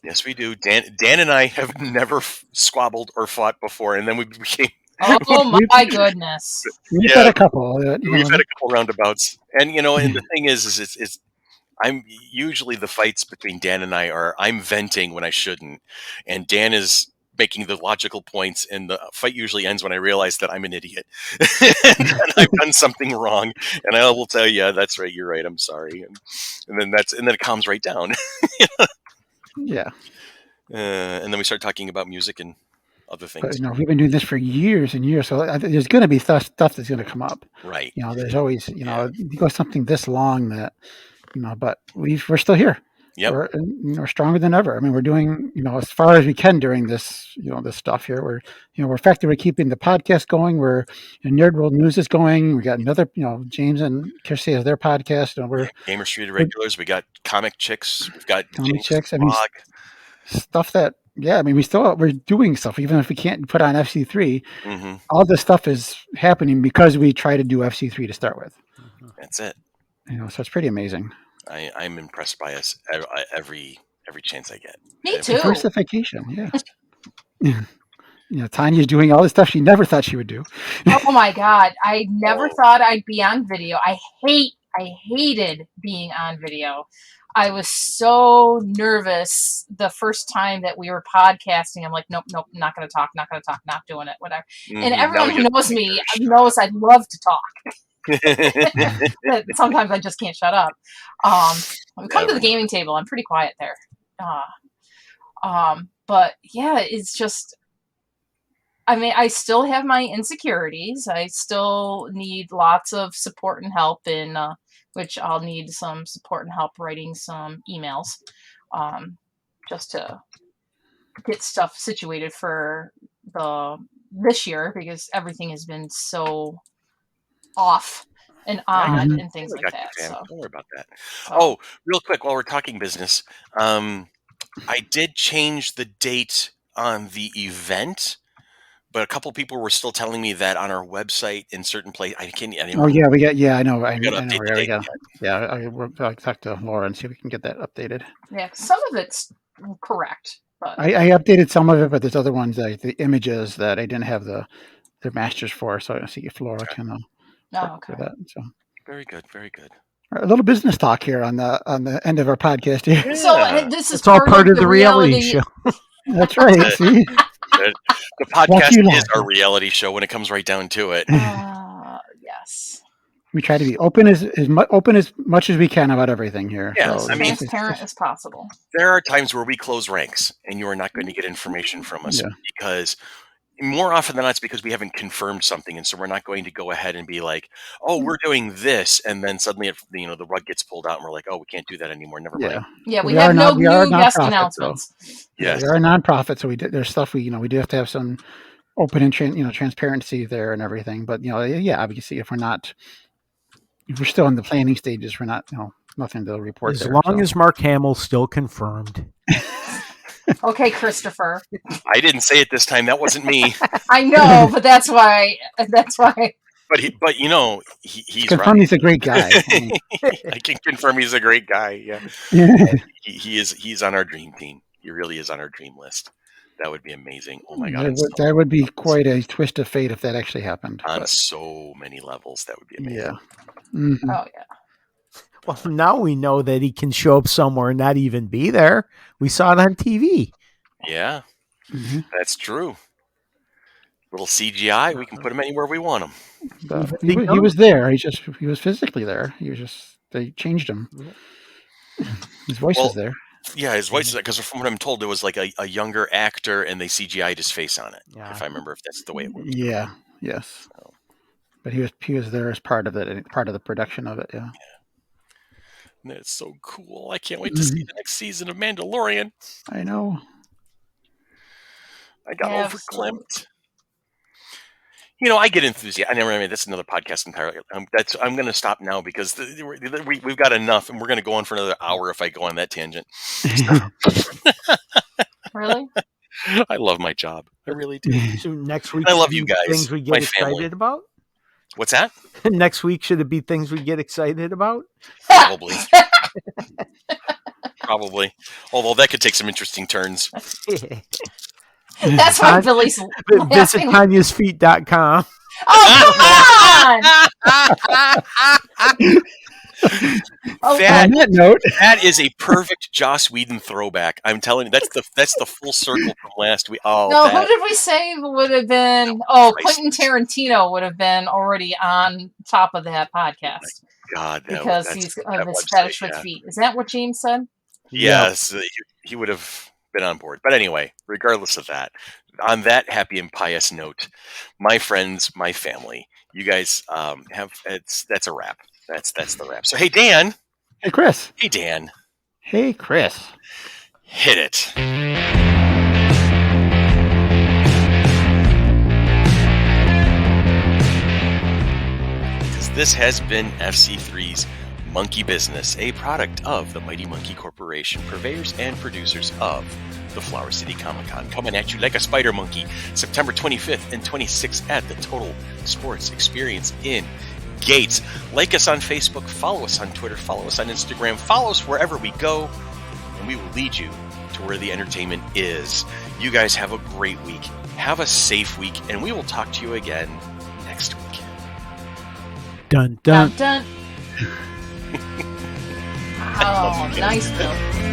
Yes, we do. Dan and I have never squabbled or fought before, and then we became. Oh my goodness! We've had a couple. We've had a couple roundabouts, and and the thing is it's. I'm usually the fights between Dan and I are I'm venting when I shouldn't, and Dan is making the logical points, and the fight usually ends when I realize that I'm an idiot and I've done something wrong, and I will tell you, that's right, you're right, I'm sorry, and then it calms right down. Yeah. And then we start talking about music and other things. But, we've been doing this for years and years, so there's going to be stuff that's going to come up. Right. There's always, you go something this long that, but we're still here. Yep. We're stronger than ever. I mean, we're doing, as far as we can during this, this stuff here. We're effectively keeping the podcast going. We're Nerd World News is going. We got another, James and Kirsty has their podcast. We're Gamer Street Regulars. We got Comic Chicks. We've got Comic Chicks. I mean, stuff that, we're doing stuff, even if we can't put on FC3. Mm-hmm. All this stuff is happening because we try to do FC3 to start with. That's it. So it's pretty amazing. I'm impressed by us every chance I get. Me too. Diversification, yeah. Tanya's doing all this stuff she never thought she would do. Oh my god! I never thought I'd be on video. I hate I hated being on video. I was so nervous the first time that we were podcasting. I'm like, nope, not going to talk, not doing it, whatever. And everyone who knows me knows I love to talk. But sometimes I just can't shut up. When we come to the gaming table, I'm pretty quiet there. But yeah, it's just, I mean, I still have my insecurities. I still need lots of support and help which I'll need some support and help writing some emails, just to get stuff situated for this year, because everything has been so off and odd and things like that. So. Don't worry about that. Oh, real quick, while we're talking business, I did change the date on the event, but a couple people were still telling me that on our website in certain places. I know. I know. I'll talk to Laura and see if we can get that updated. Yeah, some of it's correct. But I updated some of it, but there's other ones, like the images that I didn't have their masters for. So I see if Laura can for that. So very good, very good. A little business talk here on the end of our podcast here. Yeah. So this is all part of the reality show. That's right. See? The podcast is our reality show when it comes right down to it. Yes. We try to be open as much as we can about everything here. Yes, so, transparent as possible. There are times where we close ranks and you are not going to get information from us because more often than not, it's because we haven't confirmed something. And so we're not going to go ahead and be like, oh, we're doing this. And then suddenly, the rug gets pulled out and we're like, oh, we can't do that anymore. Never mind. Yeah, we have no new guest announcements. Yes. We are a nonprofit. So there's stuff we do have to have some open and transparency there and everything. But, obviously if we're still in the planning stages, we're not, nothing to report. As long as Mark Hamill's still confirmed. Okay, Christopher. I didn't say it this time. That wasn't me. I know, but that's why. But he's confirm right. He's a great guy. I can confirm he's a great guy. Yeah, he's on our dream team. He really is on our dream list. That would be amazing. Oh my God, that would be quite a twist of fate if that actually happened. On so many levels, that would be amazing. Yeah. Mm-hmm. Oh yeah. Well, now we know that he can show up somewhere and not even be there. We saw it on TV. Yeah, that's true. Little CGI, we can put him anywhere we want him. He was there. He was physically there. They changed him. His voice was there. Yeah, his voice is there, because from what I'm told, there was like a younger actor and they CGI'd his face on it. Yeah. If I remember, if that's the way it works. Yeah. Yes. So. But he was there as part of it, part of the production of it. Yeah. That's so cool. I can't wait to see the next season of Mandalorian. I know. I got overclimped. I get enthusiastic. That's another podcast entirely. I'm going to stop now because we've got enough, and we're going to go on for another hour if I go on that tangent. Really? I love my job. I really do. So next week, I love you guys. Things we get excited about. What's that? Next week, should it be things we get excited about? Probably. Probably. Although that could take some interesting turns. That's why Billy's visit Tanya'sFeet.com. Oh, come on! On that note, that is a perfect Joss Whedon throwback. I'm telling you, that's the full circle from last week. Oh, no, who did we say would have been? Quentin Tarantino would have been already on top of that podcast. God, because he's of his fetish with feet. Is that what James said? Yes, he would have been on board. But anyway, regardless of that, on that happy and pious note, my friends, my family, you guys that's a wrap. That's the wrap. So, hey, Dan. Hey, Chris. Hey, Dan. Hey, Chris. Hit it. Because this has been FC3's Monkey Business, a product of the Mighty Monkey Corporation, purveyors and producers of the Flower City Comic-Con, coming at you like a spider monkey, September 25th and 26th at the Total Sports Experience in Gates. Like us on Facebook, follow us on Twitter, follow us on Instagram, follow us wherever we go, and we will lead you to where the entertainment is. You guys have a great week. Have a safe week, and we will talk to you again next week. Dun, dun. Dun, dun. Oh, nice, Bill.